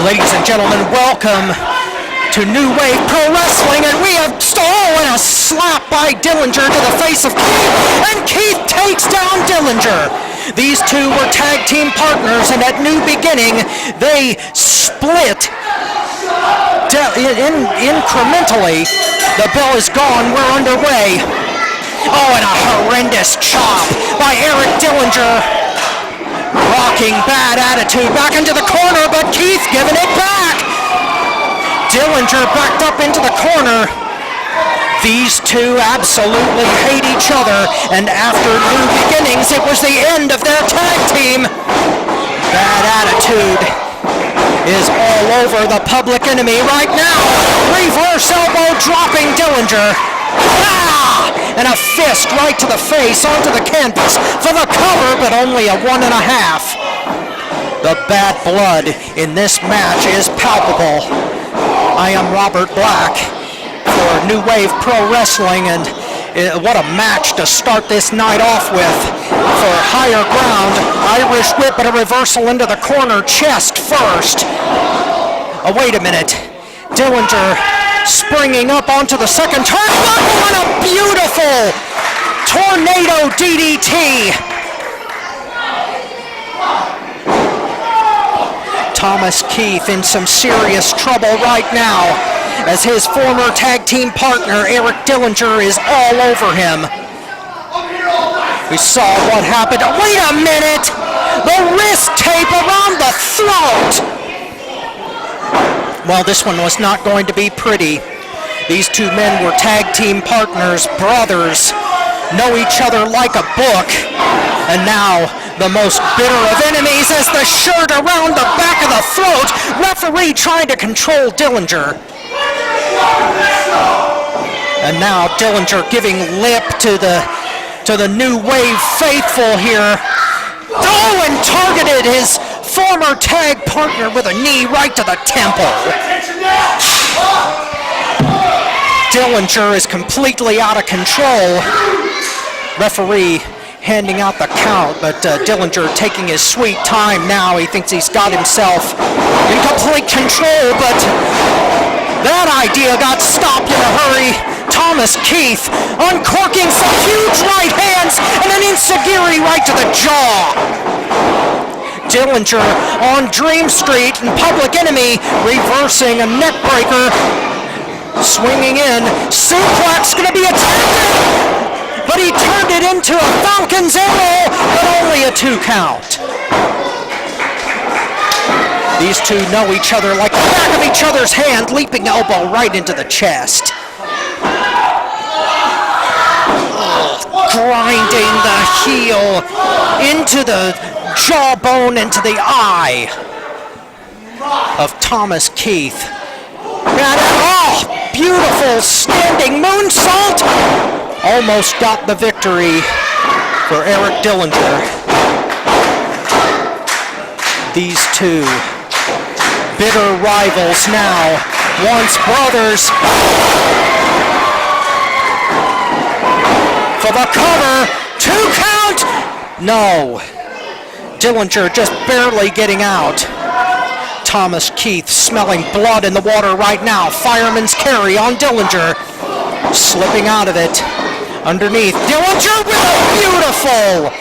Ladies and gentlemen, welcome to New Wave Pro Wrestling, and we have stolen a slap by Dillinger to the face of Keith, and Keith takes down Dillinger. These two were tag team partners, and at New Beginning, they split incrementally. The bell is gone. We're underway. Oh, and a horrendous chop by Eric Dillinger. Rocking bad attitude back into the corner, but Keith giving it back. Dillinger backed up into the corner. These two absolutely hate each other, and after New Beginnings, it was the end of their tag team. Bad attitude is all over the Public Enemy right now. Reverse elbow dropping Dillinger. Ah! And a fist right to the face onto the canvas for the cover, but only a 1.5. The bad blood in this match is palpable. I am Robert Black for New Wave Pro Wrestling, and what a match to start this night off with. For higher ground, Irish whip, but a reversal into the corner, chest first. Oh, wait a minute. Dillinger springing up onto the second turnbuckle, and a beautiful tornado DDT. Thomas Keith in some serious trouble right now, as his former tag team partner Eric Dillinger is all over him. We saw what happened. Wait a minute! The wrist tape around the throat! Well, this one was not going to be pretty. These two men were tag team partners, brothers, know each other like a book, and now the most bitter of enemies as the shirt around the back of the throat. Referee trying to control Dillinger. And now Dillinger giving lip to the New Wave faithful here. Oh, and targeted his former tag partner with a knee right to the temple. Dillinger is completely out of control. Referee handing out the count, but Dillinger taking his sweet time now. He thinks he's got himself in complete control, but that idea got stopped in a hurry. Thomas Keith uncorking some huge right hands and an enziguri right to the jaw. Dillinger on Dream Street and Public Enemy reversing a neck breaker. Swinging in. Suplex going to be attempted, but he turned it into a Falcon's Arrow, but only a 2 count. These two know each other like the back of each other's hand, leaping elbow right into the chest. Grinding the heel into the jawbone, into the eye of Thomas Keith. And beautiful standing moonsault. Almost got the victory for Eric Dillinger. These two bitter rivals now, once brothers. For the cover, 2 count. No. Dillinger just barely getting out. Thomas Keith smelling blood in the water right now. Fireman's carry on Dillinger. Slipping out of it. Underneath, Dillinger with a beautiful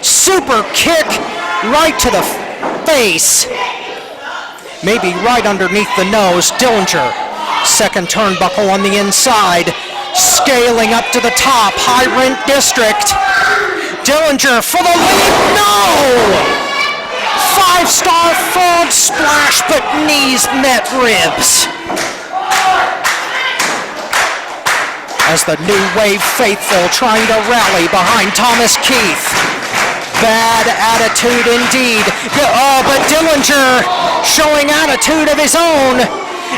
super kick right to the face. Maybe right underneath the nose. Dillinger, second turnbuckle on the inside. Scaling up to the top, high rent district. Dillinger for the lead, no! 5-star frog splash, but knees met ribs. As the New Wave faithful trying to rally behind Thomas Keith. Bad attitude indeed. Oh, but Dillinger showing attitude of his own.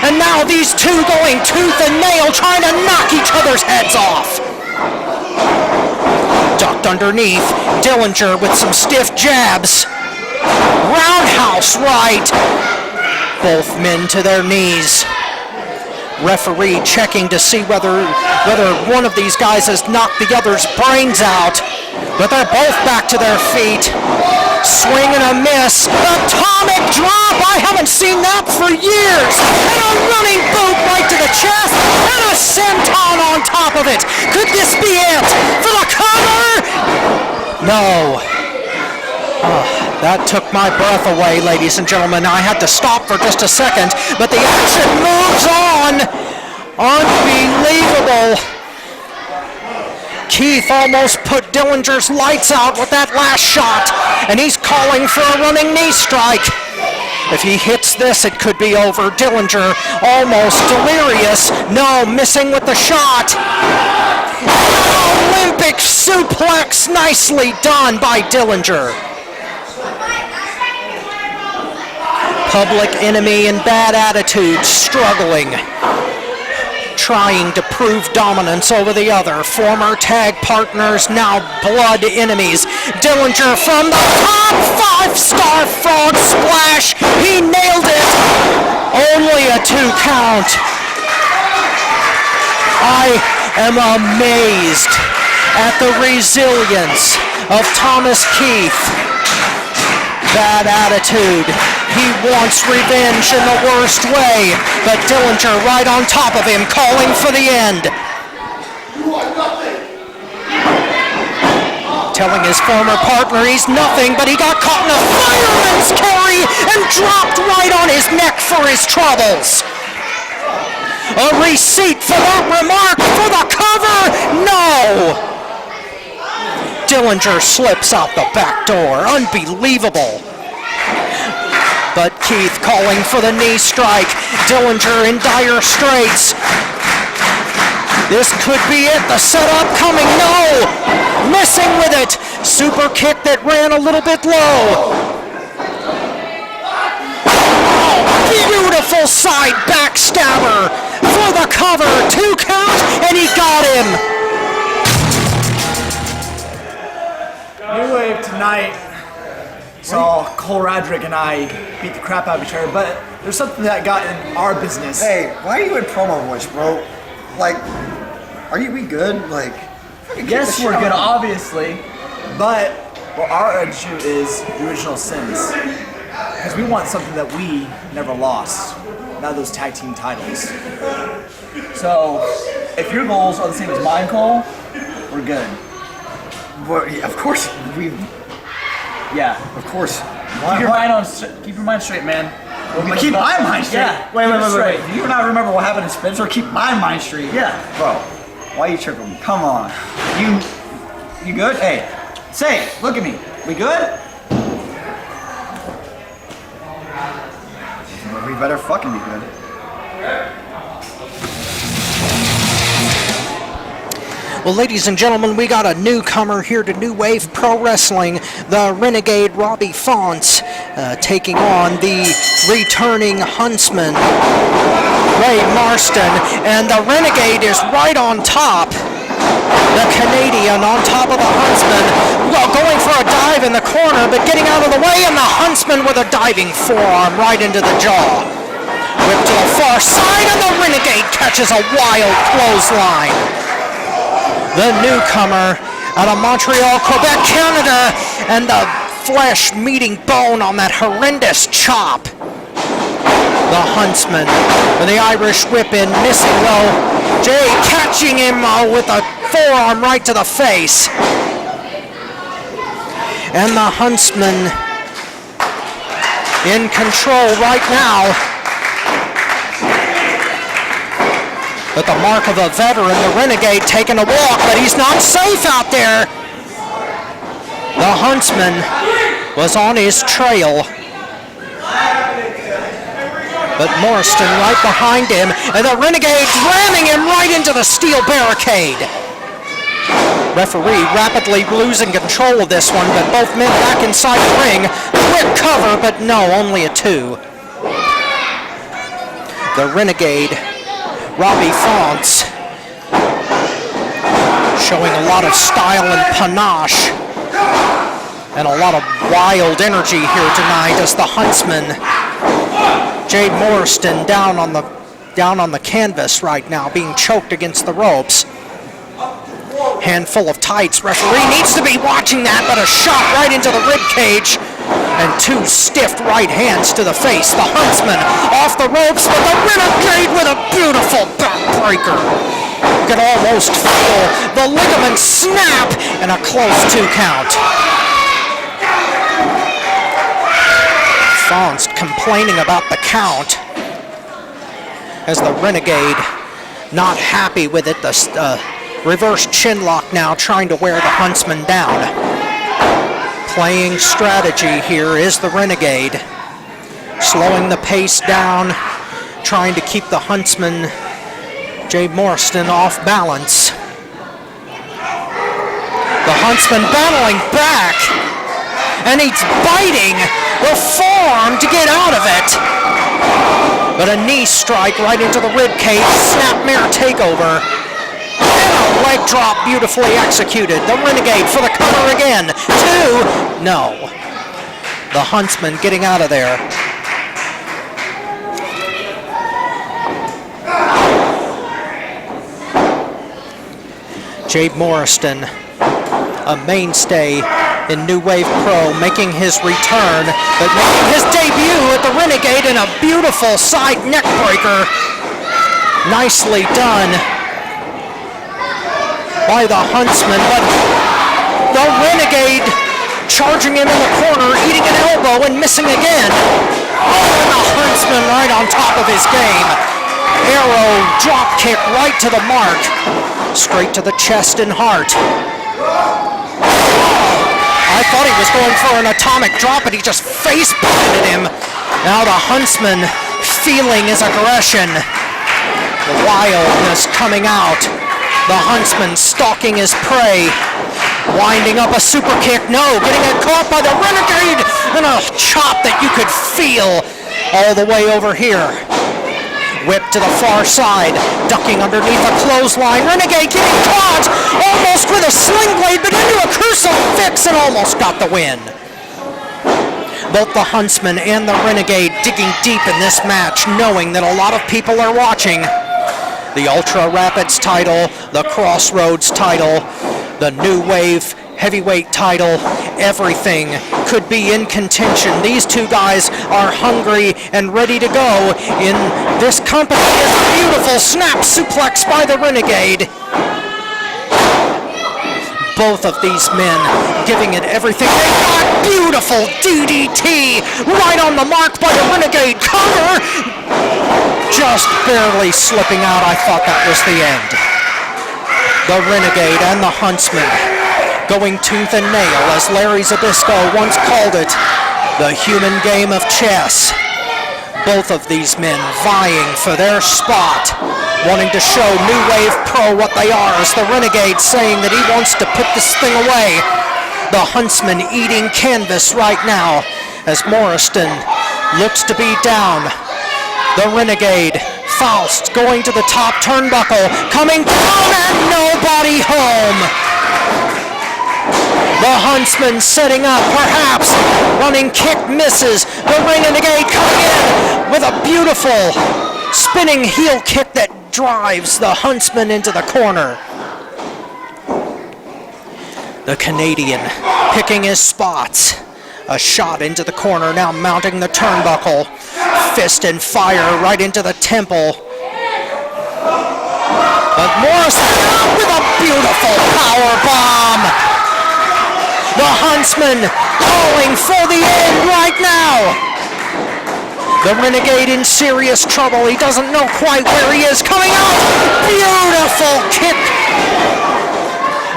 And now these two going tooth and nail, trying to knock each other's heads off. Ducked underneath. Dillinger with some stiff jabs. Roundhouse right. Both men to their knees. Referee checking to see whether one of these guys has knocked the other's brains out. But they're both back to their feet. Swing and a miss. Atomic drop. I haven't seen that for years. And a running boot right to the chest, and a senton on top of it. Could this be it for the cover? No. That took my breath away, ladies and gentlemen. I had to stop for just a second, but the action moves on. Unbelievable. Keith almost put Dillinger's lights out with that last shot, and he's calling for a running knee strike. If he hits this, it could be over. Dillinger almost delirious. No, missing with the shot. Olympic suplex, nicely done by Dillinger. Public Enemy and Bad Attitude struggling, trying to prove dominance over the other. Former tag partners, now blood enemies. Dillinger from the top, 5-star frog splash. He nailed it. Only a 2 count. I am amazed at the resilience of Thomas Keith. Bad Attitude. He wants revenge in the worst way, but Dillinger right on top of him, calling for the end. Telling his former partner he's nothing, but he got caught in a fireman's carry and dropped right on his neck for his troubles. A receipt for that remark for the cover? No! Dillinger slips out the back door. Unbelievable. But Keith calling for the knee strike. Dillinger in dire straits. This could be it. The setup coming. No! Missing with it. Super kick that ran a little bit low. Oh, beautiful side backstabber for the cover. 2 count, and he got him. New Wave tonight saw Cole Radrick and I beat the crap out of each other, but there's something that got in our business. Hey, why are you in promo voice, bro? Like, we good? Like, yes, we're good, obviously, but what our issue is the original sins. Because we want something that we never lost, not those tag team titles. So, if your goals are the same as mine, Cole, we're good. Well, yeah, of course, Yeah. of course. Keep your mind straight, man. Keep my mind straight. Yeah. Wait. Straight. Do you not remember what happened in Spencer? Keep my mind straight. Yeah. Bro, why are you tripping? Come on. You good? Hey, say it. Look at me. We good? Well, we better fucking be good. Well, ladies and gentlemen, we got a newcomer here to New Wave Pro Wrestling, the Renegade Robbie Fonts, taking on the returning Huntsman, Ray Marston, and the Renegade is right on top. The Canadian on top of the Huntsman, well, going for a dive in the corner, but getting out of the way, and the Huntsman with a diving forearm right into the jaw. Whip to the far side, and the Renegade catches a wild clothesline. The newcomer out of Montreal, Quebec, Canada, and the flesh meeting bone on that horrendous chop. The Huntsman with the Irish whip in, missing though. Jay catching him with a forearm right to the face. And the Huntsman in control right now. But the mark of a veteran, the Renegade taking a walk, but he's not safe out there. The Huntsman was on his trail. But Marston right behind him, and the Renegade ramming him right into the steel barricade. Referee rapidly losing control of this one, but both men back inside the ring. Quick cover, but no, only a 2. The Renegade, Robbie Fonts, showing a lot of style and panache and a lot of wild energy here tonight as the Huntsman, Jay Marston, down on the canvas right now, being choked against the ropes. Handful of tights. Referee needs to be watching that, but a shot right into the rib cage. And 2 stiff right hands to the face. The Huntsman off the ropes, but the Renegade with a beautiful backbreaker. You can almost feel the ligament snap and a close 2 count. Fawn's complaining about the count as the Renegade not happy with it. The reverse chin lock now trying to wear the Huntsman down. Playing strategy here is the Renegade. Slowing the pace down, trying to keep the Huntsman, Jay Marston, off balance. The Huntsman battling back, and he's biting the forearm to get out of it. But a knee strike right into the rib cage, snapmare takeover. And a leg drop beautifully executed. The Renegade for the cover again. 2, no. The Huntsman getting out of there. Jay Marston, a mainstay in New Wave Pro, making his return, but making his debut at the Renegade in a beautiful side neck breaker. Nicely done by the Huntsman, but the Renegade charging him in the corner, eating an elbow and missing again. Oh, and the Huntsman right on top of his game. Arrow drop kick right to the mark, straight to the chest and heart. I thought he was going for an atomic drop, but he just face planted him. Now the Huntsman feeling his aggression, the wildness coming out. The Huntsman stalking his prey, winding up a super kick. No, getting it caught by the Renegade, and a chop that you could feel all the way over here. Whip to the far side, ducking underneath a clothesline. Renegade getting caught, almost with a sling blade, but into a crucifix and almost got the win. Both the Huntsman and the Renegade digging deep in this match, knowing that a lot of people are watching. The Ultra Rapids title, the Crossroads title, the New Wave heavyweight title, everything could be in contention. These 2 guys are hungry and ready to go in this company. Is a beautiful snap suplex by the Renegade. Both of these men giving it everything they got. Beautiful DDT right on the mark by the Renegade. Cover just barely slipping out. I thought that was the end. The Renegade and the Huntsman going tooth and nail, as Larry Zbyszko once called it, the human game of chess. Both of these men vying for their spot, wanting to show New Wave Pro what they are, as the Renegade saying that he wants to put this thing away. The Huntsman eating canvas right now, as Marston looks to be down. The Renegade, Faust going to the top turnbuckle, coming down and nobody home. The Huntsman setting up, perhaps, running kick misses. The Renegade coming in with a beautiful spinning heel kick that drives the Huntsman into the corner. The Canadian picking his spots. A shot into the corner, now mounting the turnbuckle. Fist and fire right into the temple. But Morrison out with a beautiful power bomb. The Huntsman calling for the end right now. The Renegade in serious trouble. He doesn't know quite where he is. Coming out. Beautiful kick.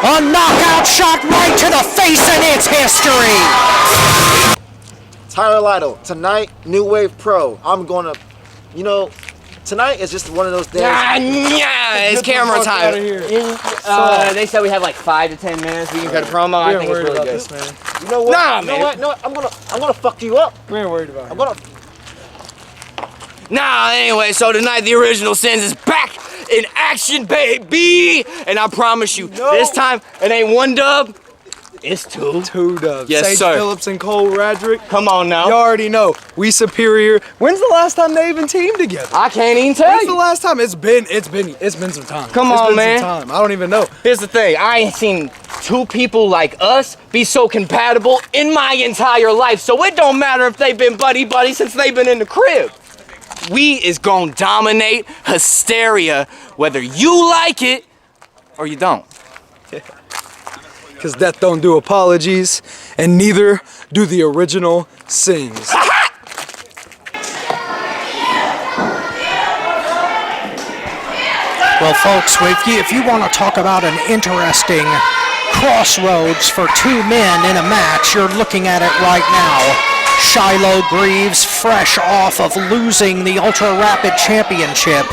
A knockout shot right to the face, and it's history. Tyler Lydol, tonight, New Wave Pro. I'm gonna, tonight is just one of those days. It's camera time. They said we have like 5 to 10 minutes. We can cut a promo. I think it's really good. This, man. You know what? No, I'm gonna fuck you up. We ain't worried about it. I'm gonna. Anyway, so tonight the Original Sins is back in action, baby. And I promise you, this time it ain't one dub. It's 2. 2 dubs. Yes, Sage sir. Phillips and Cole Radrick. Come on now. You already know. We superior. When's the last time they even teamed together? I can't even tell When's the you. last time? It's been some time. Come It's on, been man. Some time. I don't even know. Here's the thing. I ain't seen 2 people like us be so compatible in my entire life. So it don't matter if they've been buddy-buddy since they've been in the crib. We is gonna dominate hysteria whether you like it or you don't. Because death don't do apologies, and neither do the original sins. Well, folks, if you want to talk about an interesting crossroads for 2 men in a match, you're looking at it right now. Shiloh Greaves, fresh off of losing the Ultra Rapid Championship,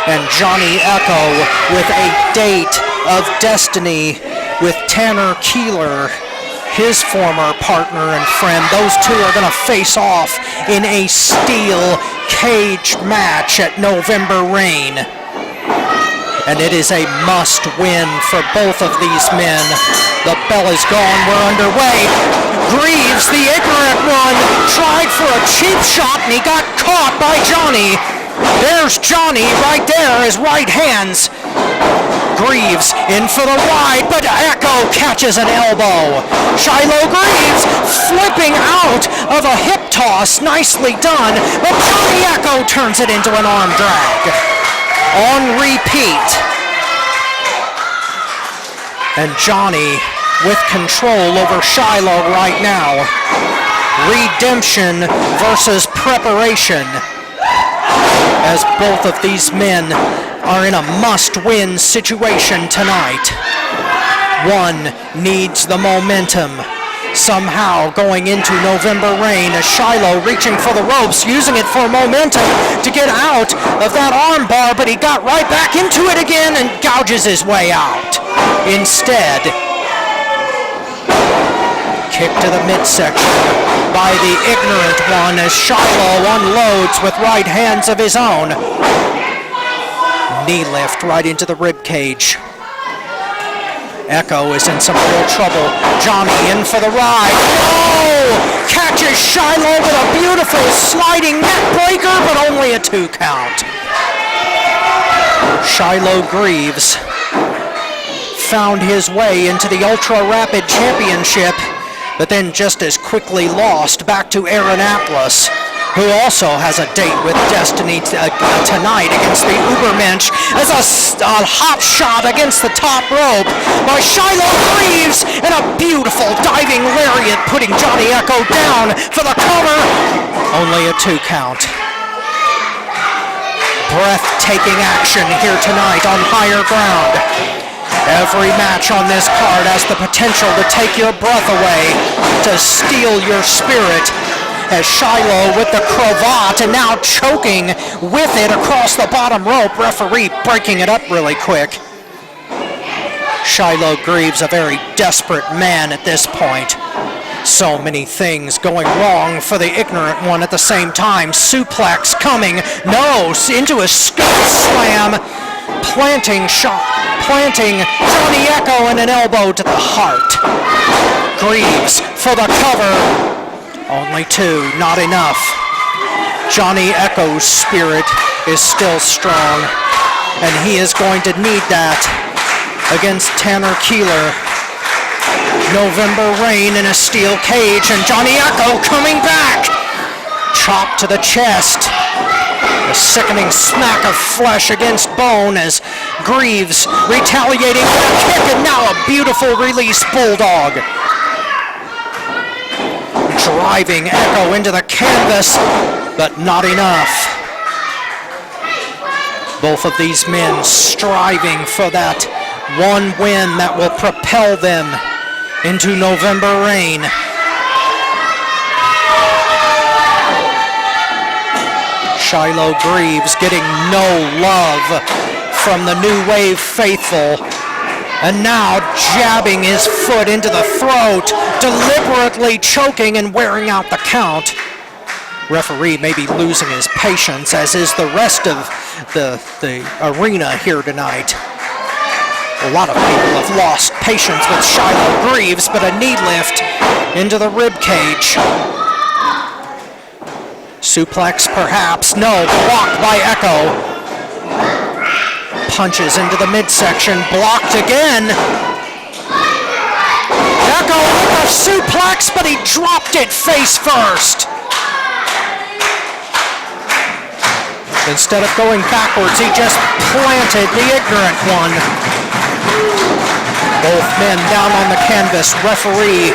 and Johnny Echo with a date of destiny with Tanner Keeler, his former partner and friend. Those 2 are going to face off in a steel cage match at November Rain. And it is a must-win for both of these men. The bell is gone. We're underway. Greaves, the ignorant one, tried for a cheap shot, and he got caught by Johnny. There's Johnny right there, his right hands. Greaves in for the ride, but Echo catches an elbow. Shiloh Greaves flipping out of a hip toss. Nicely done, but Johnny Echo turns it into an arm drag. On repeat. And Johnny with control over Shiloh right now. Redemption versus preparation, as both of these men are in a must-win situation tonight. One needs the momentum. Somehow going into November Rain, as Shiloh reaching for the ropes, using it for momentum to get out of that arm bar, but he got right back into it again and gouges his way out. Instead, kick to the midsection by the ignorant one as Shiloh unloads with right hands of his own. Knee lift right into the rib cage. Echo is in some real trouble. Johnny in for the ride. Oh! Catches Shiloh with a beautiful sliding neck breaker, but only a 2 count. Shiloh Greaves found his way into the Ultra Rapid Championship, but then just as quickly lost back to Aaronapolis, who also has a date with destiny tonight against the Ubermensch, as a hot shot against the top rope by Shiloh Greaves, and a beautiful diving lariat putting Johnny Echo down for the cover. Only a 2 count. Breathtaking action here tonight on higher ground. Every match on this card has the potential to take your breath away, to steal your spirit, as Shiloh with the cravat and now choking with it across the bottom rope. Referee breaking it up really quick. Shiloh Greaves, a very desperate man at this point. So many things going wrong for the ignorant one at the same time. Suplex coming, no, into a scoop slam, planting Johnny Echo and an elbow to the heart. Greaves for the cover. Only 2, not enough. Johnny Echo's spirit is still strong, and he is going to need that against Tanner Keeler. November Rain in a steel cage, and Johnny Echo coming back. Chop to the chest. A sickening smack of flesh against bone as Greaves retaliating with a kick, and now a beautiful release bulldog. Driving Echo into the canvas, but not enough. Both of these men striving for that one win that will propel them into November Rain. Shiloh Greaves getting no love from the New Wave faithful. And now jabbing his foot into the throat, deliberately choking and wearing out the count. Referee may be losing his patience, as is the rest of the arena here tonight. A lot of people have lost patience with Shiloh Greaves, but a knee lift into the rib cage. Suplex, perhaps. No, blocked by Echo. Punches into the midsection, blocked again. Echo with a suplex, but he dropped it face first. Instead of going backwards, he just planted the ignorant one. Both men down on the canvas. Referee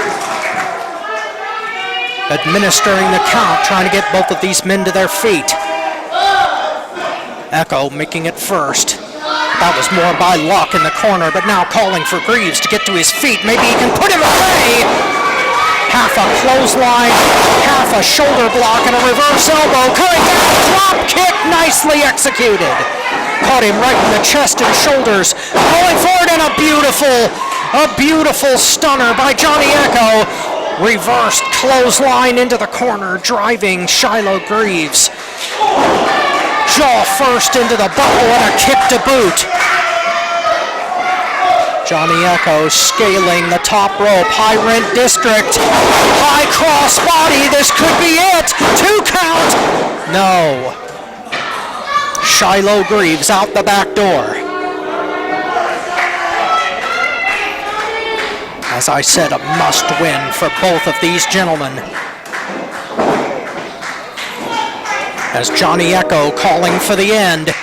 administering the count, trying to get both of these men to their feet. Echo making it first. That was more by luck in the corner, but now calling for Greaves to get to his feet. Maybe he can put him away. Half a clothesline, half a shoulder block, and a reverse elbow. Coming down, drop kick, nicely executed. Caught him right in the chest and shoulders. Going forward, and a beautiful stunner by Johnny Echo. Reversed clothesline into the corner, driving Shiloh Greaves. Jaw first into the buckle and a kick to boot. Johnny Echo scaling the top rope. High rent district. High cross body. This could be it. 2 count. No. Shiloh Greaves out the back door. As I said, a must win for both of these gentlemen. As Johnny Echo calling for the end.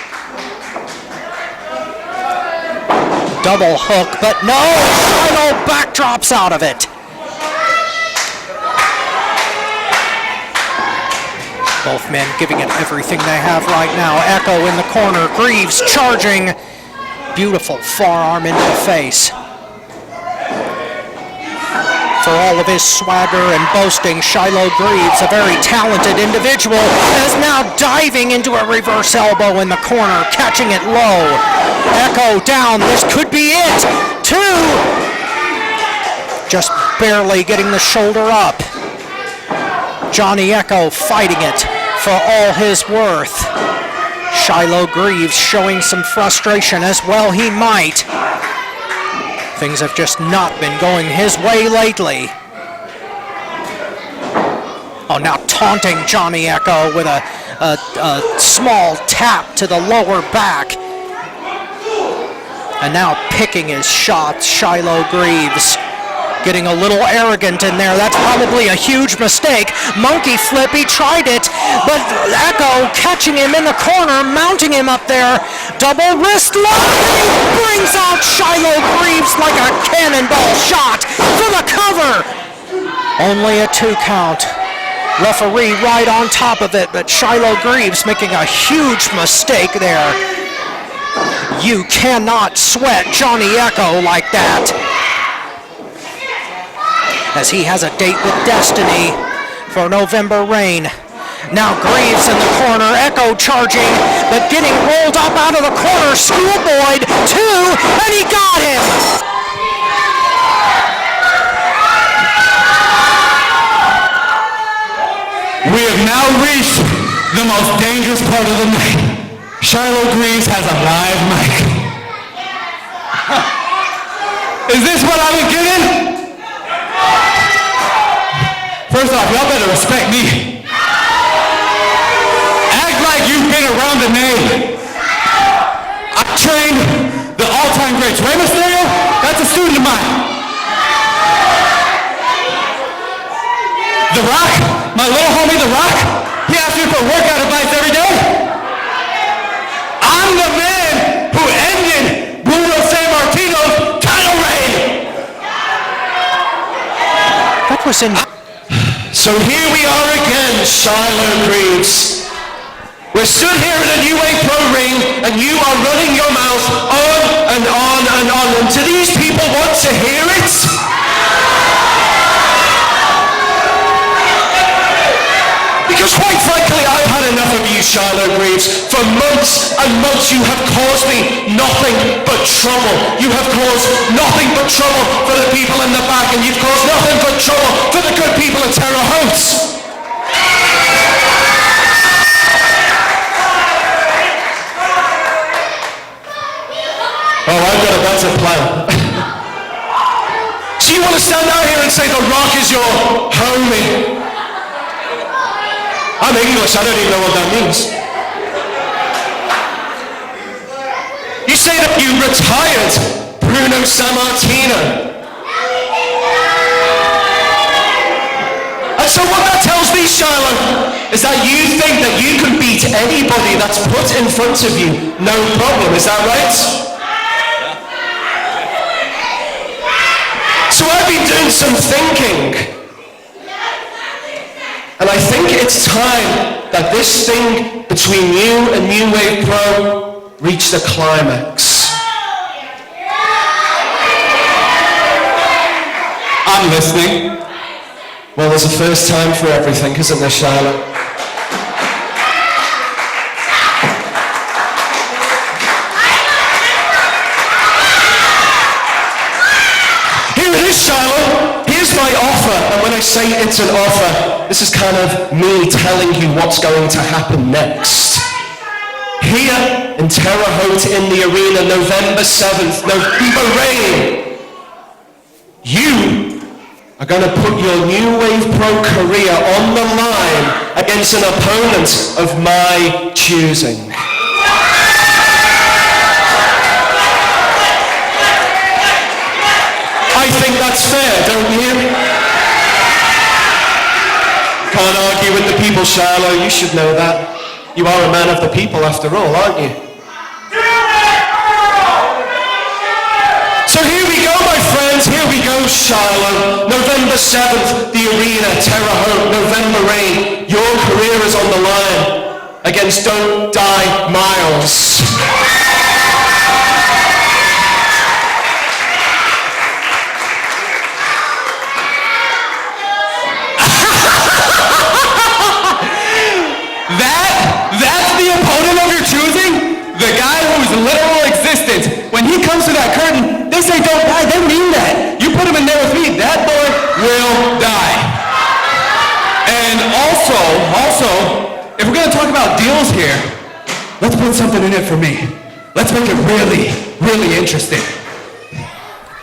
Double hook, but no! Shiloh backdrops out of it. Both men giving it everything they have right now. Echo in the corner, Greaves charging. Beautiful forearm into the face. For all of his swagger and boasting, Shiloh Greaves, a very talented individual, is now diving into a reverse elbow in the corner, catching it low. Echo down, this could be it. 2! Just barely getting the shoulder up. Johnny Echo fighting it for all his worth. Shiloh Greaves showing some frustration, as well he might. Things have just not been going his way lately. Oh, now taunting Johnny Echo with a small tap to the lower back. And now picking his shots, Shiloh Greaves. Getting a little arrogant in there. That's probably a huge mistake. Monkey flip, he tried it, but Echo catching him in the corner, mounting him up there. Double wrist lock, brings out Shiloh Greaves like a cannonball shot for the cover. Only a 2 count. Referee right on top of it, but Shiloh Greaves making a huge mistake there. You cannot sweat Johnny Echo like that. As he has a date with Destiny for November Rain. Now Greaves in the corner, Echo charging, but getting rolled up out of the corner, schoolboyed, 2, and he got him! We have now reached the most dangerous part of the night. Shiloh Greaves has a live mic. Is this what I was given? First off, y'all better respect me. Act like you've been around the name. I trained the all-time greats. Rey Mysterio, that's a student of mine. The Rock, my little homie The Rock, he asks me for workout advice every day. I'm the man who ended Bruno Sammartino's title reign. That was in... So here we are again, Shiloh Greaves. We're stood here in a New Wave Pro ring, and you are running your mouth on and on and on. And do these people want to hear it? Because quite frankly, I've had enough of you, Shiloh Greaves. For months and months you have caused me nothing but trouble. You have caused nothing but trouble for the people in the back, and you've caused nothing but trouble for the good people of Terre Haute. Oh, I've got a better a plan. So you want to stand out here and say The Rock is your homie? I'm English, I don't even know what that means. You say that you retired Bruno Sammartino. And so what that tells me, Shiloh, is that you think that you can beat anybody that's put in front of you, no problem, is that right? So I've been doing some thinking, and I think it's time that this thing between you and New Wave Pro reached a climax. I'm listening. Well, there's a first time for everything, isn't there, Shiloh? Here it is, Shiloh. Here's my offer, and when I say it's an offer, this is kind of me telling you what's going to happen next. Here in Terre Haute in the arena, November 7th, November rain, you are going to put your New Wave Pro career on the line against an opponent of my choosing. I think that's fair, don't you? Can't argue with the people, Shiloh. You should know that. You are a man of the people after all, aren't you? So here we go, my friends. Here we go, Shiloh. November 7th, the arena, Terre Haute, November rain. Your career is on the line against Don't Die Miles. That's the opponent of your choosing? The guy whose literal existence, when he comes to that curtain, they say don't die, they mean that. You put him in there with me, that boy will die. And also, if we're gonna talk about deals here, let's put something in it for me. Let's make it really, really interesting.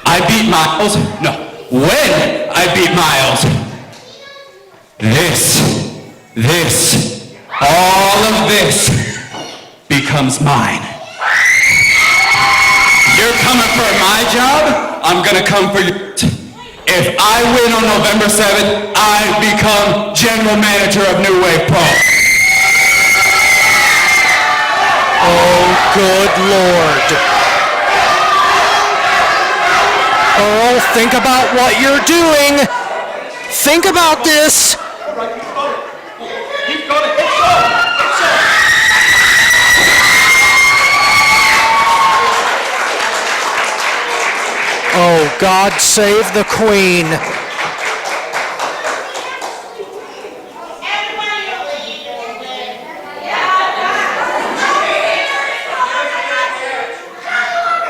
I beat Miles, no, when I beat Miles, all of this becomes mine. You're coming for my job, I'm gonna come for yours. If I win on November 7th, I become general manager of New Wave Pro. Oh, good Lord. Earl, think about what you're doing. Think about this. Oh, God save the Queen.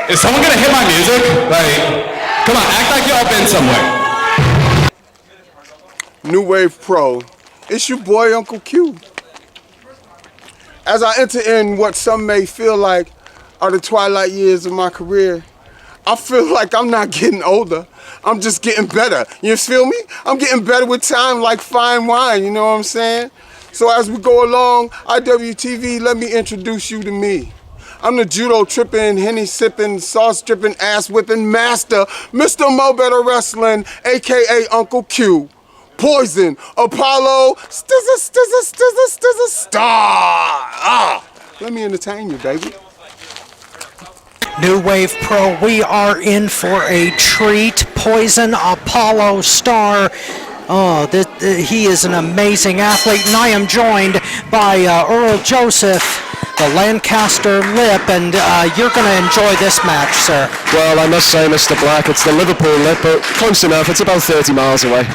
Is someone gonna hit my music? Like, come on, act like y'all been somewhere. New Wave Pro, it's your boy Uncle Q. As I enter in what some may feel like are the twilight years of my career, I feel like I'm not getting older. I'm just getting better. You feel me? I'm getting better with time like fine wine, you know what I'm saying? So as we go along, IWTV, let me introduce you to me. I'm the judo tripping, Henny sipping, sauce dripping, ass whipping master, Mr. Mo Better Wrestling, AKA Uncle Q. Poison, Appollo, Starr. Let me entertain you, baby. New Wave Pro, we are in for a treat. Poison, Appollo, Starr. Oh, he is an amazing athlete, and I am joined by Earl Joseph, the Lancaster Lip, and you're going to enjoy this match, sir. Well, I must say, Mr. Black, it's the Liverpool Lip, but close enough. It's about 30 miles away.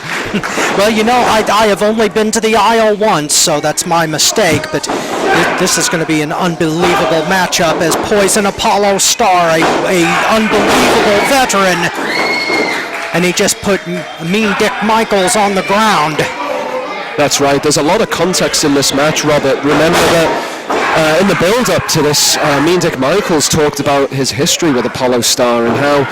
Well, you know, I have only been to the aisle once, so that's my mistake, but this is going to be an unbelievable matchup as Poison Appollo Starr, a unbelievable veteran, and he just put Mean Dick Michaels on the ground. That's right. There's a lot of context in this match, Robert. Remember that In the build-up to this, Mean Dick Michaels talked about his history with Apollo Starr and how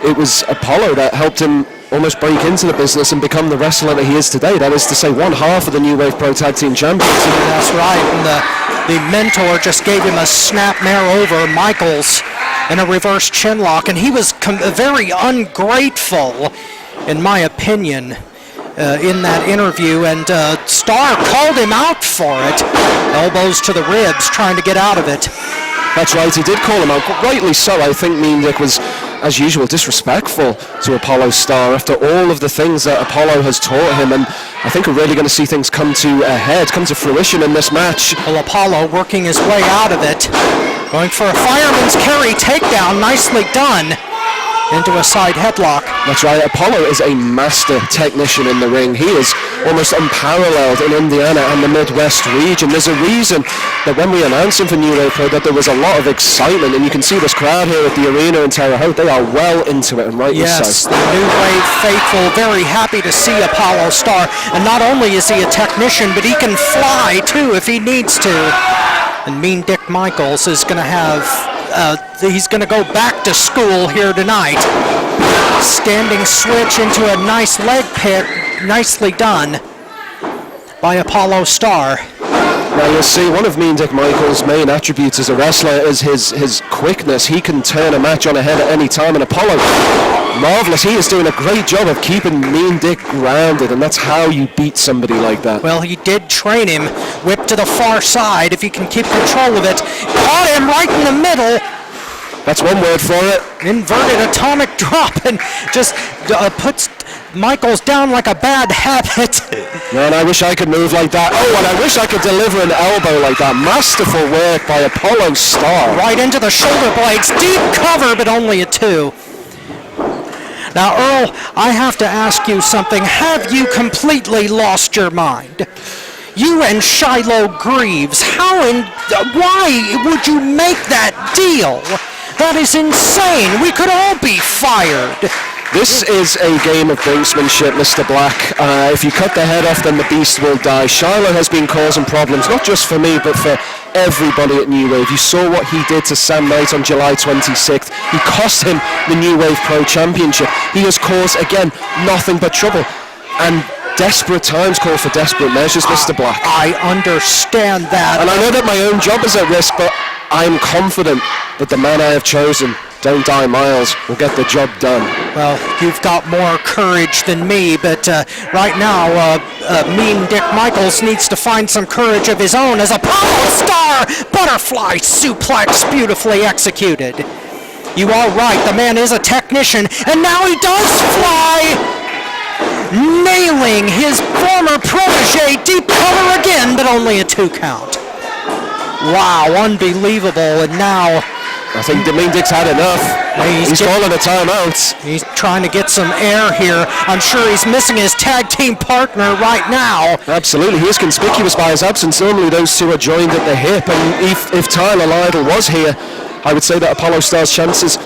it was Apollo that helped him almost break into the business and become the wrestler that he is today. That is to say, one half of the New Wave Pro Tag Team Champions. That's right, and the mentor just gave him a snap mare over Michaels in a reverse chin lock, and he was very ungrateful, in my opinion, in that interview, and Starr called him out for it. Elbows to the ribs, trying to get out of it. That's right, he did call him out, rightly so. I think Mean Dick was, as usual, disrespectful to Apollo Starr after all of the things that Apollo has taught him, and I think we're really going to see things come to a head, come to fruition in this match. Well, Apollo working his way out of it, going for a fireman's carry takedown, nicely done, into a side headlock. That's right, Apollo is a master technician in the ring. He is almost unparalleled in Indiana and the Midwest region. There's a reason that when we announced him for New Wave Pro that there was a lot of excitement, and you can see this crowd here at the arena in Terre Haute. They are well into it, and rightly so. Yes, the New Wave faithful very happy to see Apollo Starr, and not only is he a technician, but he can fly too if he needs to. And Mean Dick Michaels is going to have he's going to go back to school here tonight. Standing switch into a nice leg pick, nicely done by Apollo Starr. Now you'll see one of Mean Dick Michaels' main attributes as a wrestler is his quickness. He can turn a match on a head at any time, and Apollo, marvelous. He is doing a great job of keeping Mean Dick grounded, and that's how you beat somebody like that. Well, he did train him. Whip to the far side if he can keep control of it. Caught him right in the middle. That's one word for it. Inverted atomic drop, and just puts Michaels down like a bad habit. Man, I wish I could move like that. Oh, and I wish I could deliver an elbow like that. Masterful work by Apollo Starr. Right into the shoulder blades. Deep cover, but only a 2. Now, Earl, I have to ask you something. Have you completely lost your mind? You and Shiloh Greaves, why would you make that deal? That is insane. We could all be fired. This is a game of brinksmanship, Mr. Black. If you cut the head off, then the beast will die. Shiloh has been causing problems, not just for me, but for everybody at New Wave. You saw what he did to Sam Knight on July 26th. He cost him the New Wave Pro Championship. He has caused, again, nothing but trouble. And desperate times call for desperate measures, Mr. Black. I understand that. And I know that my own job is at risk, but I'm confident that the man I have chosen, Don't Die Miles, will get the job done. Well, you've got more courage than me, but right now, Mean Dick Michaels needs to find some courage of his own as Apollo Starr butterfly suplex beautifully executed. You are right, the man is a technician, and now he does fly! Nailing his former protege, deep cover again, but only a 2 count. Wow, unbelievable, and now I think Mean Dick's had enough. He's calling a timeout. He's trying to get some air here. I'm sure he's missing his tag team partner right now. Absolutely, he is conspicuous by his absence. Normally those two are joined at the hip, and if Tyler Lydol was here, I would say that Apollo Starr's chances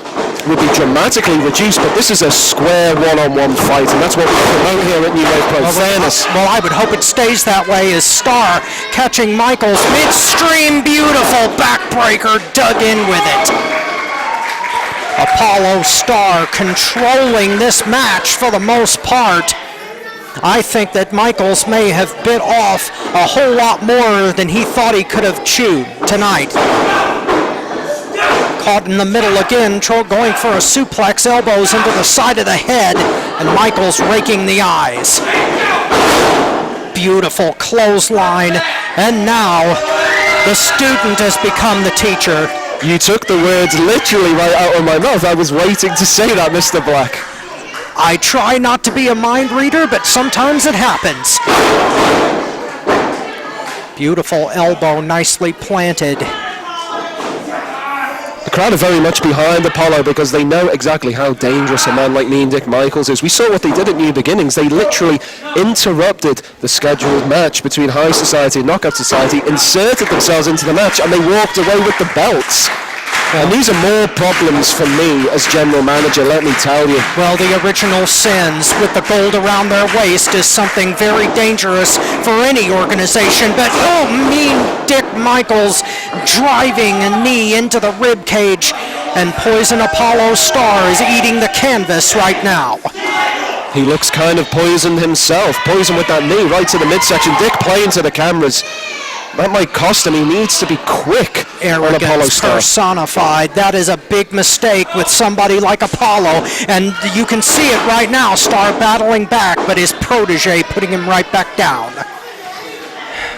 would be dramatically reduced, but this is a square one-on-one fight, and that's what we promote here at New Wave Pro. Fairness. Well, I would hope it stays that way as Starr catching Michaels midstream, beautiful backbreaker, dug in with it. Apollo Starr controlling this match for the most part. I think that Michaels may have bit off a whole lot more than he thought he could have chewed tonight. Caught in the middle again, going for a suplex, elbows into the side of the head, and Michaels raking the eyes. Beautiful clothesline, and now the student has become the teacher. You took the words literally right out of my mouth. I was waiting to say that, Mr. Black. I try not to be a mind reader, but sometimes it happens. Beautiful elbow, nicely planted. The crowd are very much behind Apollo because they know exactly how dangerous a man like Mean Dick Michaels is. We saw what they did at New Beginnings. They literally interrupted the scheduled match between High Society and Knockout Society, inserted themselves into the match, and they walked away with the belts. And these are more problems for me as general manager, let me tell you. Well, the original sins with the gold around their waist is something very dangerous for any organization, but Mean Dick Michaels driving a knee into the rib cage, and Poison Apollo Starr is eating the canvas right now. He looks kind of poisoned himself. Poison with that knee right to the midsection. Dick playing to the cameras. That might cost him. He needs to be quick on Apollo Arrogance Starr. personified. That is a big mistake with somebody like Apollo, and you can see it right now. Starr battling back, but his protege putting him right back down.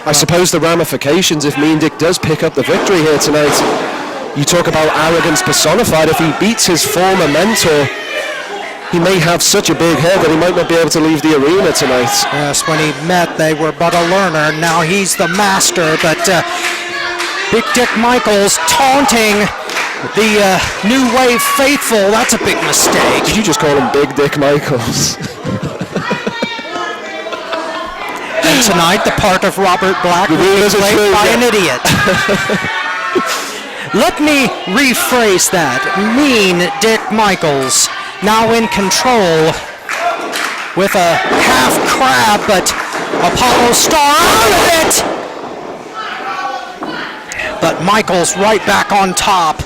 I suppose the ramifications if Mean Dick does pick up the victory here tonight. You talk about arrogance personified. If he beats his former mentor, he may have such a big head that he might not be able to leave the arena tonight. Yes, when he met, they were but a learner. Now he's the master, but Big Dick Michaels taunting the New Wave faithful. That's a big mistake. Did you just call him Big Dick Michaels? And tonight, the part of Robert Black will be played by an idiot. Let me rephrase that. Mean Dick Michaels, now in control with a half crab, but Apollo Starr out of it! But Michaels right back on top,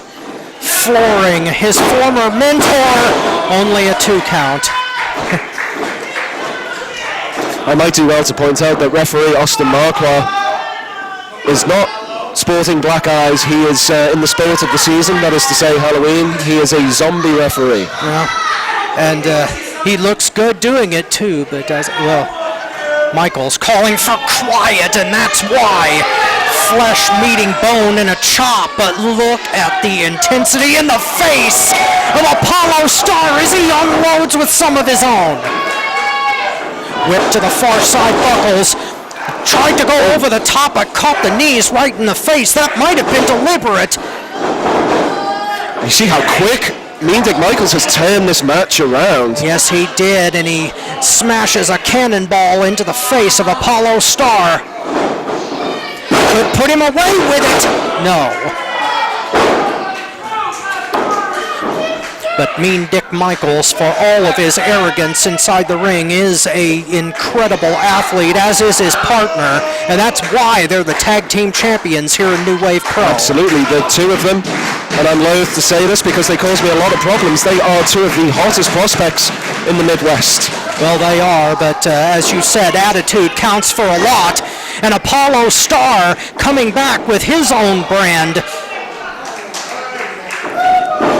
flooring his former mentor, only a 2 count. I might do well to point out that referee Austin Marquardt is not sporting black eyes. He is in the spirit of the season, that is to say Halloween. He is a zombie referee. Yeah. And he looks good doing it too, but Michaels calling for quiet, and that's why. Flesh meeting bone in a chop, but look at the intensity in the face of Apollo Starr as he unloads with some of his own. Whip to the far side, Buckles. Tried to go over the top, but caught the knees right in the face. That might have been deliberate. You see how quick Mean Dick Michaels has turned this match around. Yes, he did, and he smashes a cannonball into the face of Apollo Starr. Could put him away with it. No. But Mean Dick Michaels, for all of his arrogance inside the ring, is an incredible athlete, as is his partner, and that's why they're the tag team champions here in New Wave Pro. Absolutely, the two of them, and I'm loath to say this because they cause me a lot of problems, they are two of the hottest prospects in the Midwest. Well, they are, but as you said, attitude counts for a lot, and Apollo Starr coming back with his own brand.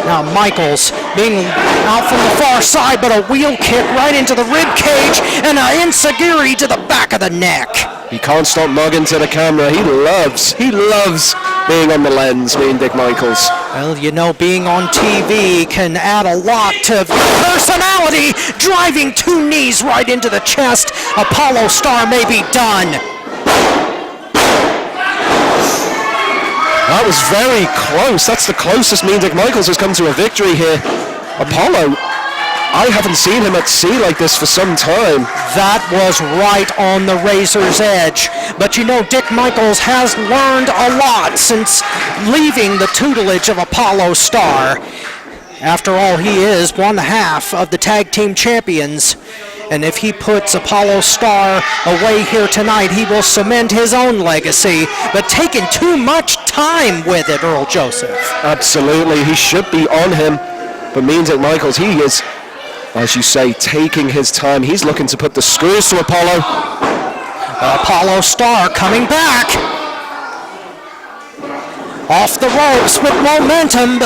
Now Michaels being out from the far side, but a wheel kick right into the rib cage and an enziguri to the back of the neck. He can't stop mugging to the camera. He loves being on the lens, Mean Dick Michaels. Well, you know, being on TV can add a lot to personality. Driving 2 knees right into the chest. Apollo Starr may be done. That was very close. That's the closest Mean Dick Michaels has come to a victory here. Apollo, I haven't seen him at sea like this for some time. That was right on the razor's edge. But you know, Dick Michaels has learned a lot since leaving the tutelage of Apollo Starr. After all, he is 1/2 of the tag team champions. And if he puts Apollo Starr away here tonight, he will cement his own legacy, but taking too much time with it, Earl Joseph. Absolutely, he should be on him. But Mean Dick Michaels, he is, as you say, taking his time. He's looking to put the screws to Apollo. Apollo Starr coming back. Off the ropes with momentum.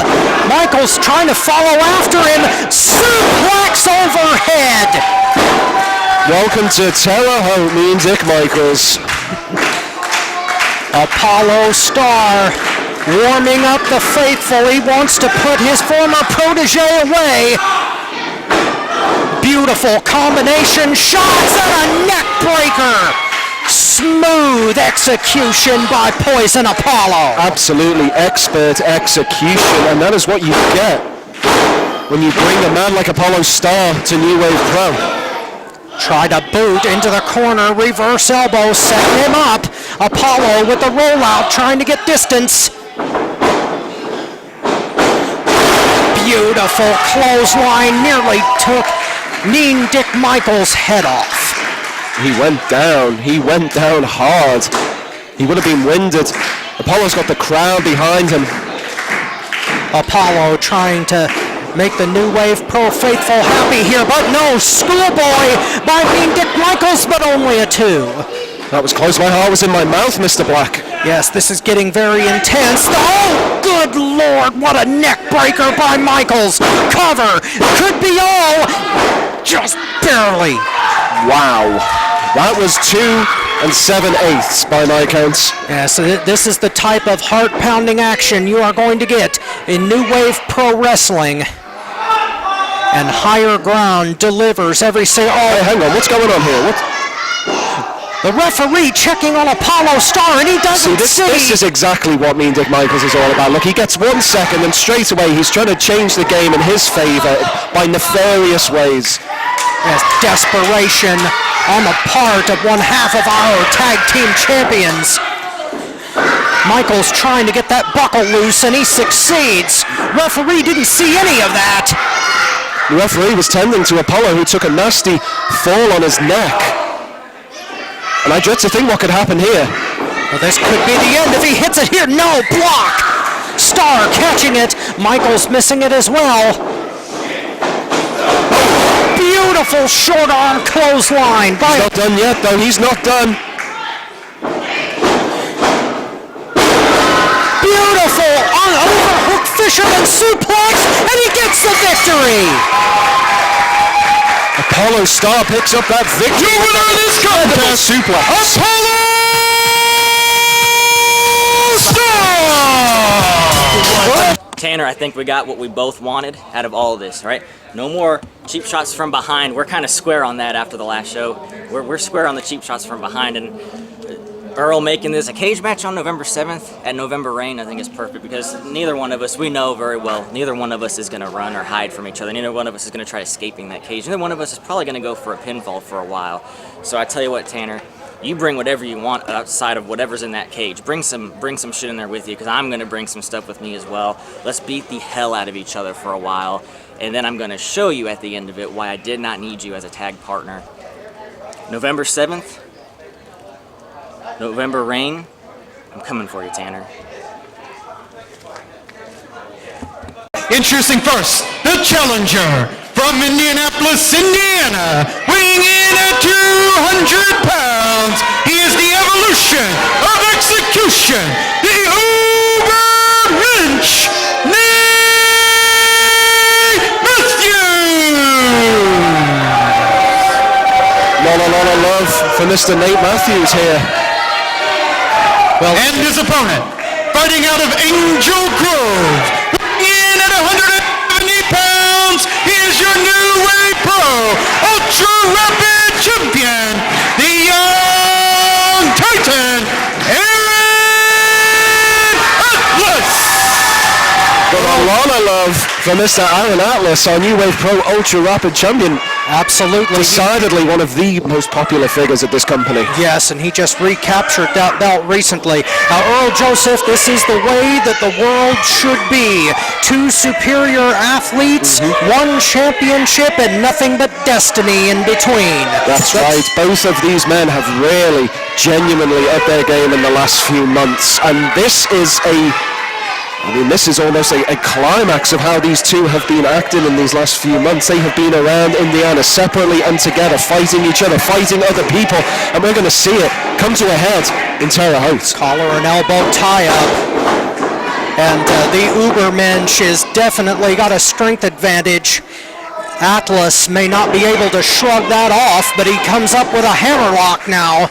Michaels trying to follow after him. Suplex overhead. Welcome to Terre Haute, Mean Dick Michaels. Apollo Starr warming up the faithful. He wants to put his former protege away. Beautiful combination shots and a neck breaker. Smooth execution by Poison Apollo. Absolutely expert execution, and that is what you get when you bring a man like Apollo Starr to New Wave Pro. Try to boot into the corner, reverse elbow, setting him up. Apollo with the rollout, trying to get distance. Beautiful clothesline, nearly took Mean Dick Michaels' head off. He went down hard. He would have been winded Apollo's got the crowd behind him. Apollo trying to make the New Wave Pro faithful happy here, but no, schoolboy by Mean Dick Michaels, but only a 2. That was close. My heart was in my mouth, Mr. Black. Yes, this is getting very intense. Oh, good Lord, what a neck breaker by Michaels. Cover, could be all, just barely. Wow. That was 2 7/8 by my accounts. Yeah, so this is the type of heart-pounding action you are going to get in New Wave Pro Wrestling. And Higher Ground delivers every single... Oh, hey, hang on, what's going on here? What? The referee checking on Apollo Starr, and he doesn't see. This is exactly what Mean Dick Michaels is all about. Look, he gets 1 second, and straight away he's trying to change the game in his favor by nefarious ways. Yes, desperation on the part of one half of our tag team champions. Michaels trying to get that buckle loose, and he succeeds. Referee didn't see any of that. The referee was tending to Apollo, who took a nasty fall on his neck. And I dread to think what could happen here. Well, this could be the end if he hits it here. No, block! Starr catching it. Michaels missing it as well. Beautiful short arm clothesline. He's not done yet, though. He's not done. Beautiful overhook fisherman suplex, and he gets the victory. Apollo Starr picks up that victory. The winner of this contest, suplex. Apollo Starr! Tanner, I think we got what we both wanted out of all of this, right? No more cheap shots from behind. We're kind of square on that after the last show. We're square on the cheap shots from behind, and Earl making this a cage match on November 7th at November Rain, I think is perfect, because neither one of us, we know very well, neither one of us is going to run or hide from each other. Neither one of us is going to try escaping that cage. Neither one of us is probably going to go for a pinfall for a while. So I tell you what, Tanner, you bring whatever you want outside of whatever's in that cage. Bring some shit in there with you, because I'm going to bring some stuff with me as well. Let's beat the hell out of each other for a while, and then I'm going to show you at the end of it why I did not need you as a tag partner. November 7th, November Rain, I'm coming for you, Tanner. Introducing first, the challenger from Indianapolis, Indiana, weighing in at 200 pounds. He is the evolution of execution, the Uber Wrench, Nate Matthews. Lot of love for Mr. Nate Matthews here. Well, and his opponent, fighting out of Angel Grove, in at 170 pounds, he is your New Wave Pro Ultra Rapid Champion, the Young Titan, Aaron Atlas. Got a lot of love for Mr. Aaron Atlas, our New Wave Pro Ultra Rapid Champion. Absolutely. Decidedly one of the most popular figures at this company. Yes, and he just recaptured that belt recently. Now, Earl Joseph, this is the way that the world should be. 2 superior athletes, 1 championship, and nothing but destiny in between. That's right. Both of these men have really genuinely upped their game in the last few months. And this is this is almost a climax of how these two have been acting in these last few months. They have been around Indiana separately and together, fighting each other, fighting other people, and we're going to see it come to a head in Terre Haute. Collar and elbow tie-up. And the Ubermensch has definitely got a strength advantage. Atlas may not be able to shrug that off, but he comes up with a hammerlock now.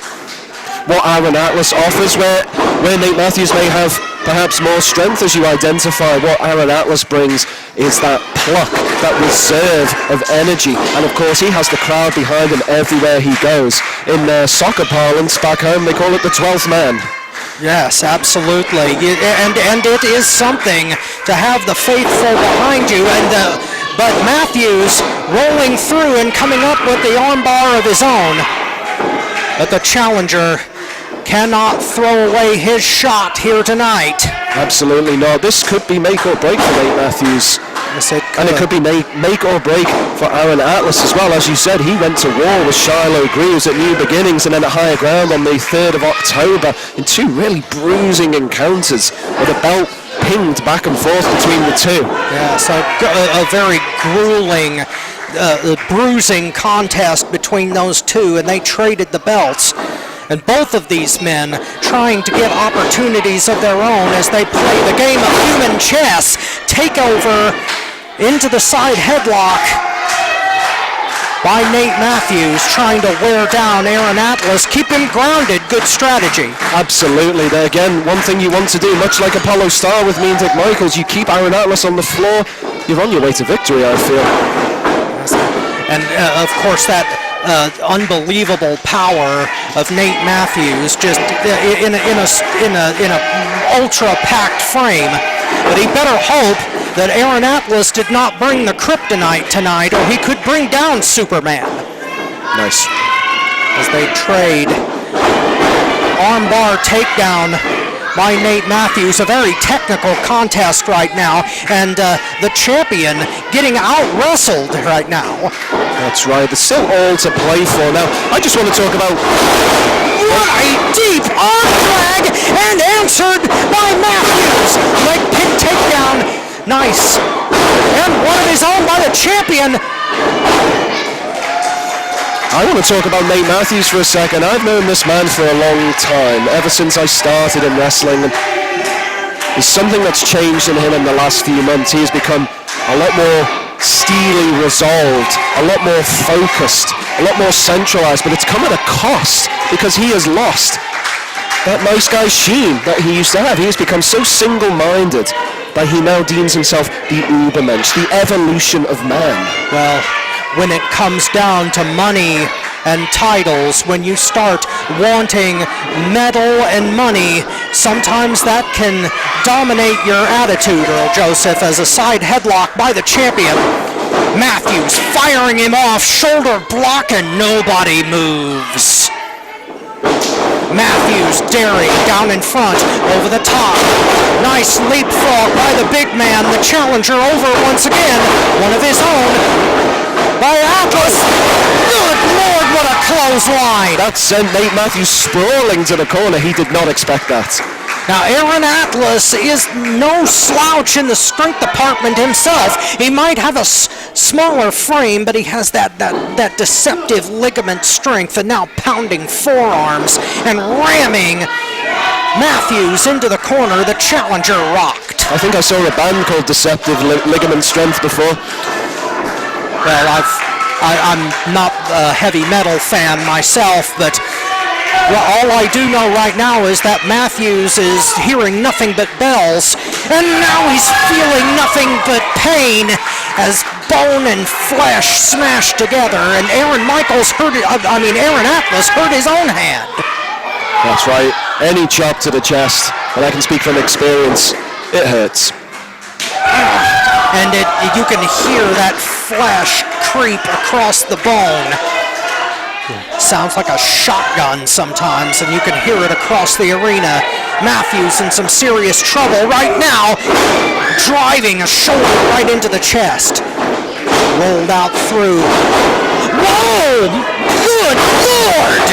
What Aaron Atlas offers, where Nate Matthews may have perhaps more strength, as you identify, what Aaron Atlas brings is that pluck, that reserve of energy, and of course he has the crowd behind him everywhere he goes. In soccer parlance back home, they call it the 12th man. Yes, absolutely, and it is something to have the faithful behind you, but Matthews rolling through and coming up with the armbar of his own, but the challenger cannot throw away his shot here tonight. Absolutely not. This could be make or break for Nate Matthews. And it could be make or break for Aaron Atlas as well. As you said, he went to war with Shiloh Greaves at New Beginnings and then at Higher Ground on the 3rd of October in two really bruising encounters with a belt pinged back and forth between the two. Yeah, so a very grueling, bruising contest between those two, and they traded the belts. And both of these men trying to get opportunities of their own as they play the game of human chess. Take over into the side headlock by Nate Matthews, trying to wear down Aaron Atlas, keep him grounded. Good strategy. Absolutely. There again, one thing you want to do, much like Apollo Starr with me and Dick Michaels, you keep Aaron Atlas on the floor, you're on your way to victory, I feel. And of course that unbelievable power of Nate Matthews, just in a ultra-packed frame. But he better hope that Aaron Atlas did not bring the kryptonite tonight, or he could bring down Superman. Nice. As they trade. Armbar takedown by Nate Matthews. A very technical contest right now, and the champion getting out-wrestled right now. That's right. There's still all to play for. Now, I just want to talk about... What a deep arm drag, and answered by Matthews. Leg kick takedown. Nice. And one of his own by the champion. I want to talk about Nate Matthews for a second. I've known this man for a long time, ever since I started in wrestling. And there's something that's changed in him in the last few months. He has become a lot more steely resolved, a lot more focused, a lot more centralized, but it's come at a cost because he has lost that nice guy sheen that he used to have. He has become so single-minded that he now deems himself the Ubermensch, the evolution of man. Well, when it comes down to money and titles, when you start wanting medal and money, sometimes that can dominate your attitude, Earl Joseph, as a side headlock by the champion. Matthews firing him off, shoulder block, and nobody moves. Matthews daring down in front, over the top. Nice leapfrog by the big man, the challenger over once again. One of his own by Atlas. Good Lord, what a clothesline. That sent Nate Matthews sprawling to the corner. He did not expect that. Now, Aaron Atlas is no slouch in the strength department himself. He might have a smaller frame, but he has that deceptive ligament strength, and now pounding forearms and ramming Matthews into the corner. The challenger rocked. I think I saw a band called Deceptive Ligament Strength before. Well, I'm not a heavy metal fan myself, but all I do know right now is that Matthews is hearing nothing but bells, and now he's feeling nothing but pain as bone and flesh smash together, and Aaron Atlas hurt his own hand. That's right. Any chop to the chest, and I can speak from experience, it hurts. And you can hear that flesh creep across the bone. Sounds like a shotgun sometimes, and you can hear it across the arena. Matthews in some serious trouble right now, driving a shoulder right into the chest. Rolled out through. Whoa! Good Lord!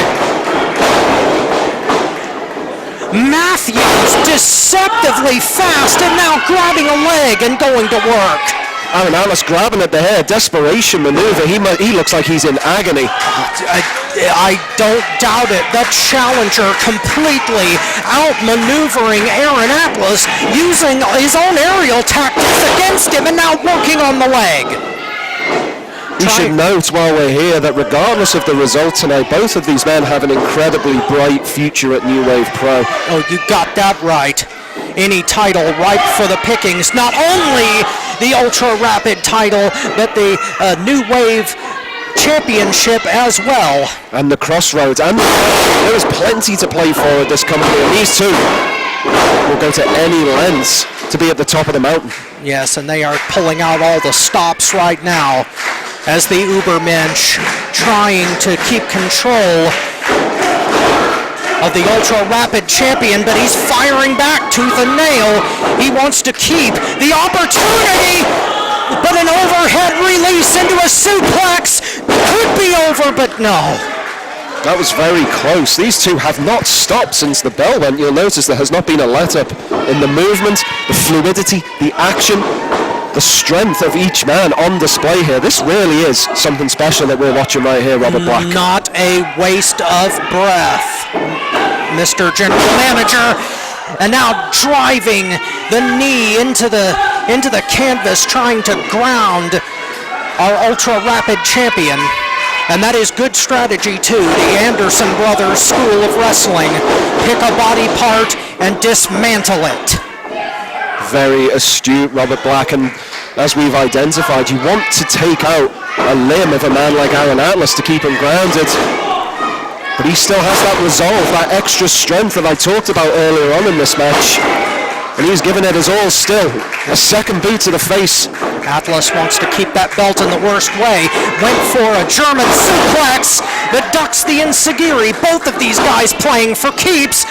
Matthews deceptively fast, and now grabbing a leg and going to work. Aaron Atlas grabbing at the hair, desperation maneuver. He looks like he's in agony. I don't doubt it. That challenger completely outmaneuvering Aaron Atlas, using his own aerial tactics against him, and now working on the leg. We should note while we're here that regardless of the result tonight, both of these men have an incredibly bright future at New Wave Pro. Oh, you got that right. Any title ripe for the pickings. Not only the Ultra Rapid title, but the New Wave Championship as well. And the Crossroads. And there is plenty to play for at this company. And these two will go to any lengths to be at the top of the mountain. Yes, and they are pulling out all the stops right now as the Ubermensch trying to keep control of the Ultra Rapid champion, but he's firing back tooth and nail. He wants to keep the opportunity. but an overhead release into a suplex could be over, but no. That was very close. These two have not stopped since the bell went. You'll notice there has not been a let-up in the movement, the fluidity, the action, the strength of each man on display here. This really is something special that we're watching right here, Robert Black. Not a waste of breath, Mr. General Manager. And now driving the knee into the canvas, trying to ground our ultra-rapid champion. And that is good strategy, too. The Anderson Brothers School of Wrestling. Pick a body part and dismantle it. Very astute, Robert Black. And as we've identified, you want to take out a limb of a man like Aaron Atlas to keep him grounded. But he still has that resolve, that extra strength that I talked about earlier on in this match. And he's giving it his all still. A second boot to the face. Atlas wants to keep that belt in the worst way. Went for a German suplex that ducks the enziguri. Both of these guys playing for keeps.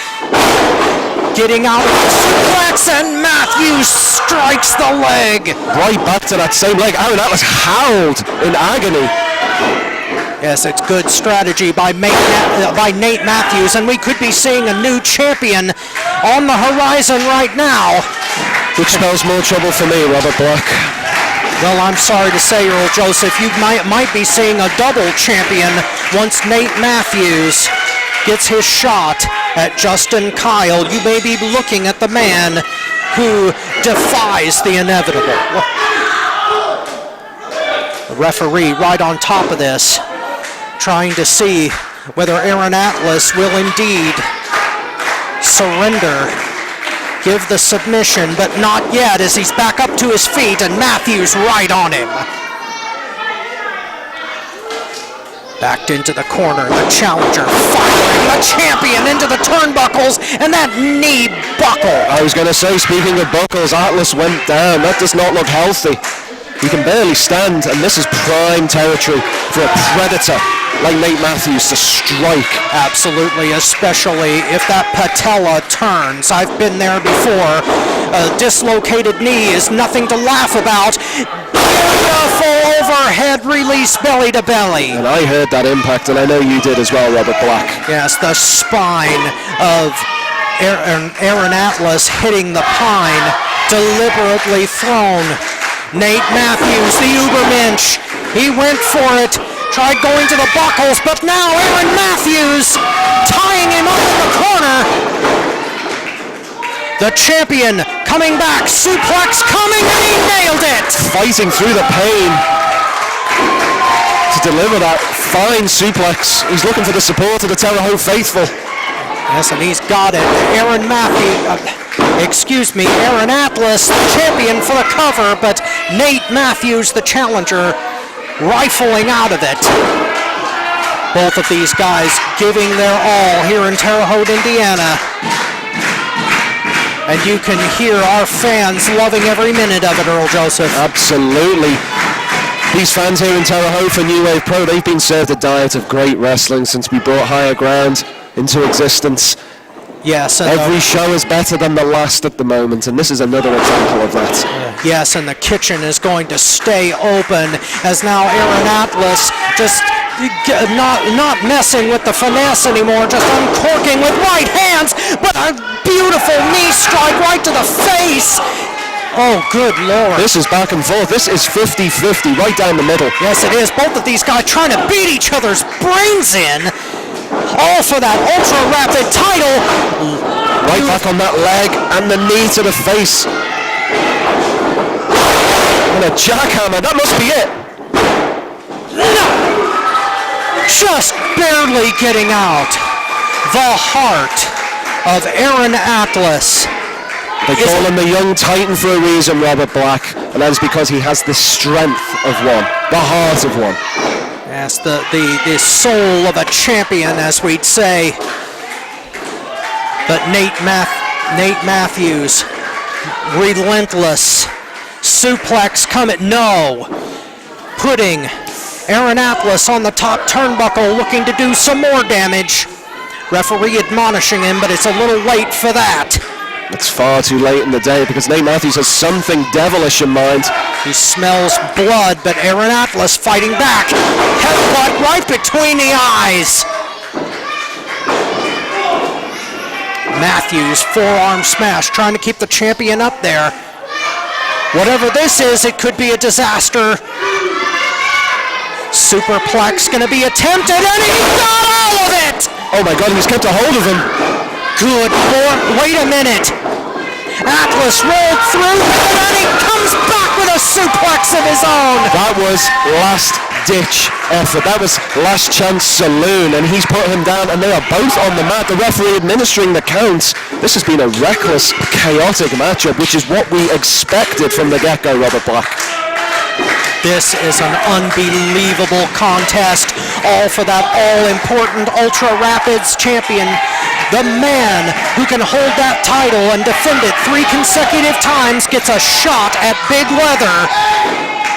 Getting out of the suplex, and Matthews strikes the leg. Right back to that same leg. Aaron Atlas howled in agony. Yes, it's good strategy by Nate Matthews, and we could be seeing a new champion on the horizon right now. Which spells more trouble for me, Robert Black. Well, I'm sorry to say, Earl Joseph, you might be seeing a double champion once Nate Matthews gets his shot at Justin Kyle. You may be looking at the man who defies the inevitable. The referee right on top of this, trying to see whether Aaron Atlas will indeed surrender, give the submission, but not yet, as he's back up to his feet and Matthews right on him. Backed into the corner, the challenger firing the champion into the turnbuckles, and that knee buckle. I was going to say, speaking of buckles, Atlas went down. That does not look healthy. He can barely stand, and this is prime territory for a predator like Nate Matthews to strike. Absolutely, especially if that patella turns. I've been there before. A dislocated knee is nothing to laugh about. Beautiful overhead release, belly to belly. And I heard that impact, and I know you did as well, Robert Black. Yes, the spine of Aaron Atlas hitting the pine, deliberately thrown. Nate Matthews, the Ubermensch, he went for it, tried going to the buckles, but now Aaron Matthews tying him up in the corner. The champion coming back, suplex coming, and he nailed it! Fighting through the pain to deliver that fine suplex. He's looking for the support of the Terre Haute faithful. Yes, and he's got it. Aaron Atlas, the champion for the cover, but Nate Matthews, the challenger, rifling out of it. Both of these guys giving their all here in Terre Haute, Indiana. And you can hear our fans loving every minute of it, Earl Joseph. Absolutely. These fans here in Terre Haute for New Wave Pro, they've been served a diet of great wrestling since we brought Higher Ground into existence. Yes, and every show is better than the last at the moment, and this is another example of that. Yes, and the kitchen is going to stay open as now Aaron Atlas just not messing with the finesse anymore, just uncorking with right hands, but a beautiful knee strike right to the face. Oh, good Lord. This is back and forth. This is 50-50 right down the middle. Yes, it is. Both of these guys trying to beat each other's brains in. All for that ultra-rapid title. Right back on that leg and the knee to the face. And a jackhammer. That must be it. No. Just barely getting out. The heart of Aaron Atlas. They call him the young titan for a reason, Robert Black, and that is because he has the strength of one, the heart of one. Yes, the soul of a champion, as we'd say. But Nate Matthews, relentless suplex coming. No, putting Aaron Atlas on the top turnbuckle, looking to do some more damage. Referee admonishing him, but it's a little late for that. It's far too late in the day because Nate Matthews has something devilish in mind. He smells blood, but Aaron Atlas fighting back. Headbutt right between the eyes. Matthews, forearm smash, trying to keep the champion up there. Whatever this is, it could be a disaster. Superplex going to be attempted, and he got all of it! Oh my God, he's kept a hold of him. Good Lord, wait a minute. Atlas rolled through, and then he comes back with a suplex of his own. That was last-ditch effort. That was last chance saloon, and he's put him down, and they are both on the mat. The referee administering the counts. This has been a reckless, chaotic matchup, which is what we expected from the get-go, Robert Black. This is an unbelievable contest, all for that all-important Ultra Rapids champion, the man who can hold that title and defend it 3 consecutive times gets a shot at Big Leather.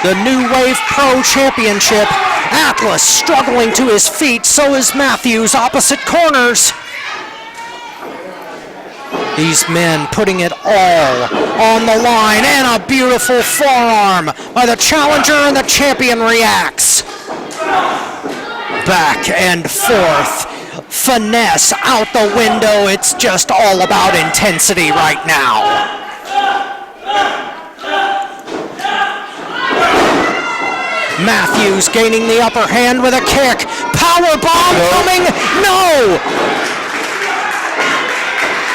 The New Wave Pro Championship. Atlas struggling to his feet, so is Matthews, opposite corners. These men putting it all on the line, and a beautiful forearm by the challenger, and the champion reacts. Back and forth, finesse out the window. It's just all about intensity right now. Matthews gaining the upper hand with a kick. Power bomb coming. No!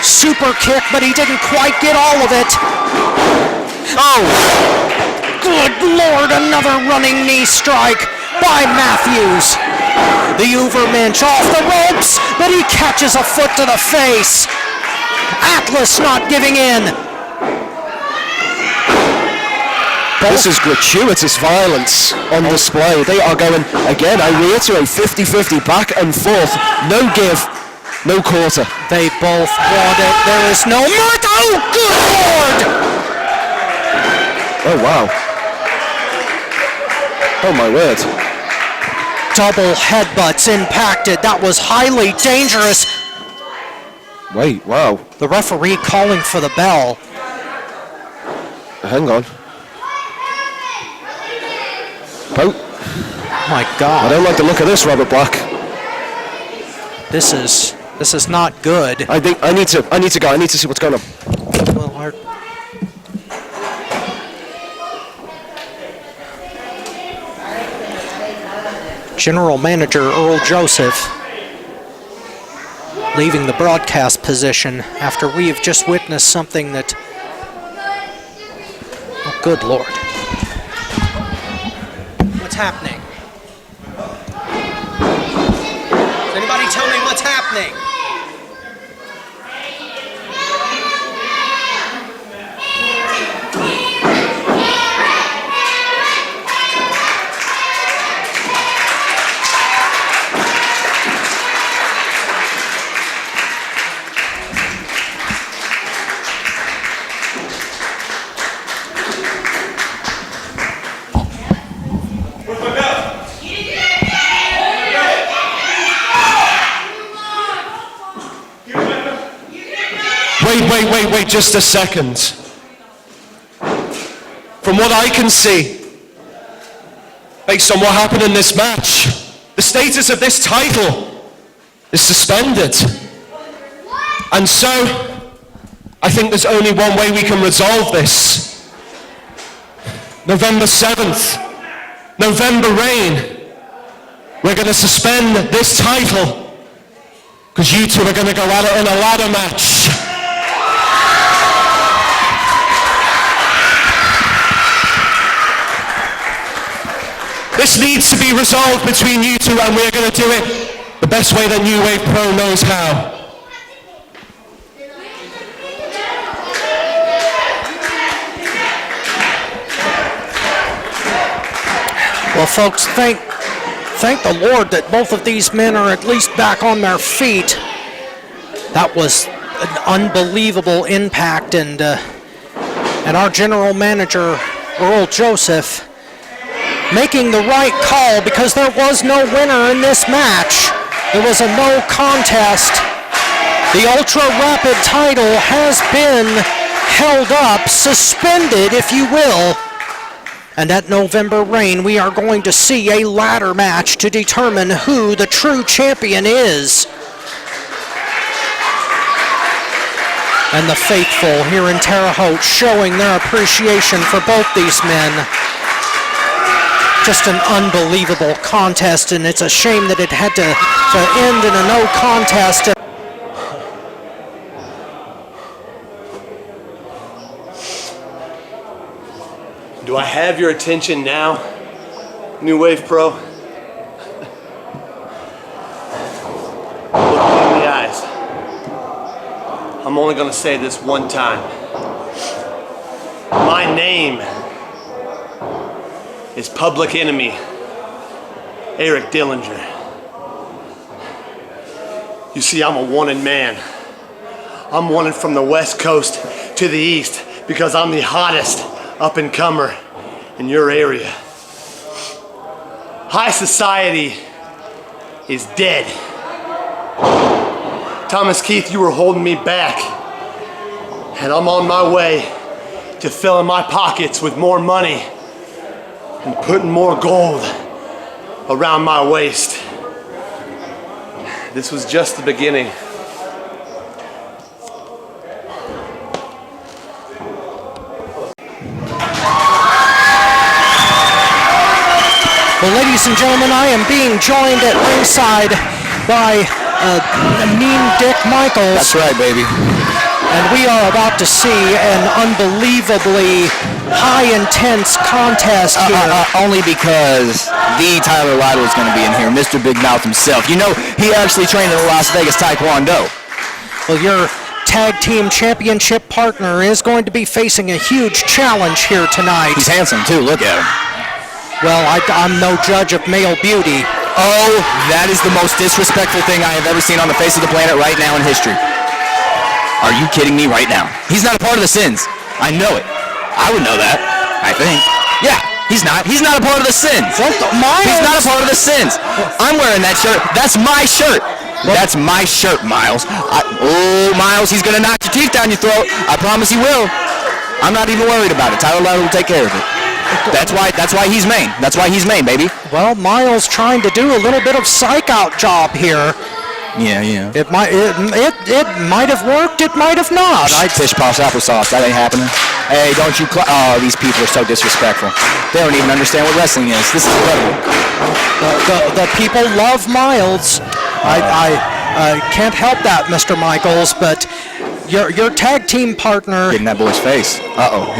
Super kick, but he didn't quite get all of it. Oh! Good Lord, another running knee strike by Matthews. The Ubermensch off the ropes, but he catches a foot to the face. Atlas not giving in. This is gratuitous violence on display. They are going, again, I reiterate, 50-50 back and forth. No give, no quarter. They both want it. There is no mercy. Oh, good Lord! Oh, wow. Oh, my word. Double headbutts impacted. That was highly dangerous. Wait, wow. The referee calling for the bell. Hang on. Oh. My God. I don't like the look of this, Robert Black. This is not good. I think I need to go. I need to see what's going on. Well, our General Manager Earl Joseph leaving the broadcast position after we have just witnessed something that, oh, good Lord. What's happening? Does anybody tell me what's happening? Wait, just a second. From what I can see, based on what happened in this match, the status of this title is suspended. And so, I think there's only one way we can resolve this. November 7th, November Reign, we're going to suspend this title because you two are going to go at it in a ladder match. This needs to be resolved between you two, and we're going to do it the best way that New Wave Pro knows how. Well, folks, thank the Lord that both of these men are at least back on their feet. That was an unbelievable impact, and our general manager, Earl Joseph, making the right call because there was no winner in this match. It was a no contest. The Ultra Rapid title has been held up, suspended, if you will. And at November Rain, we are going to see a ladder match to determine who the true champion is. And the faithful here in Terre Haute showing their appreciation for both these men. Just an unbelievable contest, and it's a shame that it had to end in a no contest. Do I have your attention now, New Wave Pro? Look me in the eyes. I'm only gonna say this one time. My name is Public Enemy Eric Dillinger. You see, I'm a wanted man. I'm wanted from the West Coast to the East because I'm the hottest up-and-comer in your area. High society is dead. Thomas Keith, you were holding me back, and I'm on my way to filling my pockets with more money and putting more gold around my waist. This was just the beginning. Well, ladies and gentlemen, I am being joined at ringside by Mean Dick Michaels. That's right, baby. And we are about to see an unbelievably high intense contest here. Only because the Tyler Lydol is going to be in here, Mr. Big Mouth himself. You know, he actually trained in the Las Vegas Taekwondo. Well, your tag team championship partner is going to be facing a huge challenge here tonight. He's handsome, too. Look at him. Well, I'm no judge of male beauty. Oh, that is the most disrespectful thing I have ever seen on the face of the planet right now in history. Are you kidding me right now? He's not a part of the Sins. I know it. I would know that, I think. Yeah, he's not. He's not a part of the Sins. He's not a part of the Sins. I'm wearing that shirt. That's my shirt. That's my shirt, Miles. Miles, he's going to knock your teeth down your throat. I promise he will. I'm not even worried about it. Tyler Lydol will take care of it. That's why he's main. That's why he's main, baby. Well, Miles trying to do a little bit of psych out job here. Yeah. It might have worked, it might have not. Fish puffs, applesauce, that ain't happening. Hey, don't you oh, these people are so disrespectful. They don't even understand what wrestling is. This is incredible. The people love Miles. I can't help that, Mr. Michaels, but your tag team partner... Get in that boy's face. Uh-oh.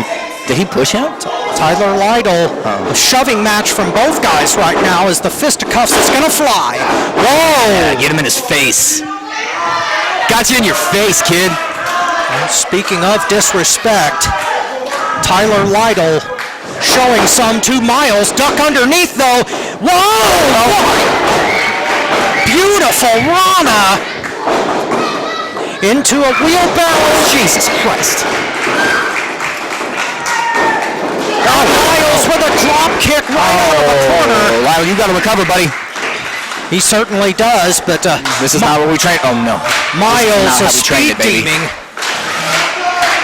Did he push him? Tyler Lydol, a shoving match from both guys right now is the fisticuffs that's gonna fly. Whoa! Yeah, get him in his face. Got you in your face, kid. And speaking of disrespect, Tyler Lydol showing some to Miles. Duck underneath though. Whoa! Beautiful Rana into a wheelbarrow. Jesus Christ. Miles with a drop kick right out of the corner. Lydol, you got to recover, buddy. He certainly does, but this is not what we train. Oh no, Miles is speed deming.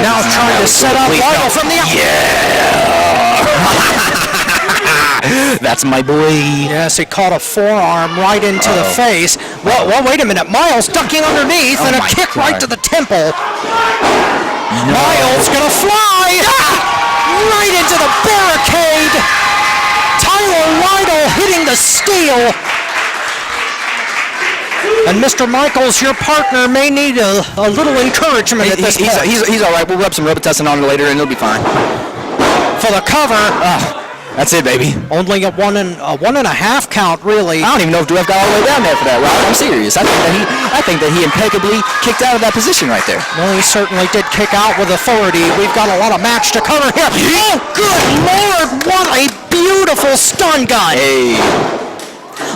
Now trying to set up Lydol from the outside. Yeah. That's my boy. Yes, he caught a forearm right into the face. Well, wait a minute. Miles ducking underneath and a kick right to the temple. No. Miles gonna fly. Right into the barricade. Tyler Lydol hitting the steel. And Mr. Michaels, your partner may need a little encouragement at this point. He's all right. We'll rub some Robitussin on it later, and he'll be fine. For the cover. That's it, baby. Only a one and a half count, really. I don't even know if Dwayne got all the way down there for that, Rob. I'm serious. I think that he impeccably kicked out of that position right there. Well, he certainly did kick out with authority. We've got a lot of match to cover here. Oh, good Lord! What a beautiful stun gun. Hey.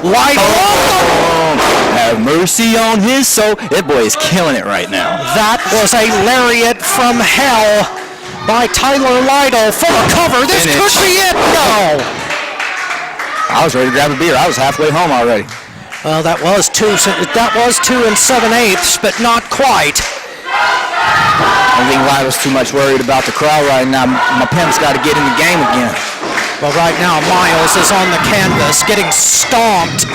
Lydol. Have mercy on his soul. That boy is killing it right now. That was a lariat from hell by Tyler Lydol for the cover. This could be it. No. I was ready to grab a beer. I was halfway home already. Well, that was 2 7/8, but not quite. I think Lydol's too much worried about the crowd right now. My pimp's got to get in the game again. Well, right now, Miles is on the canvas, getting stomped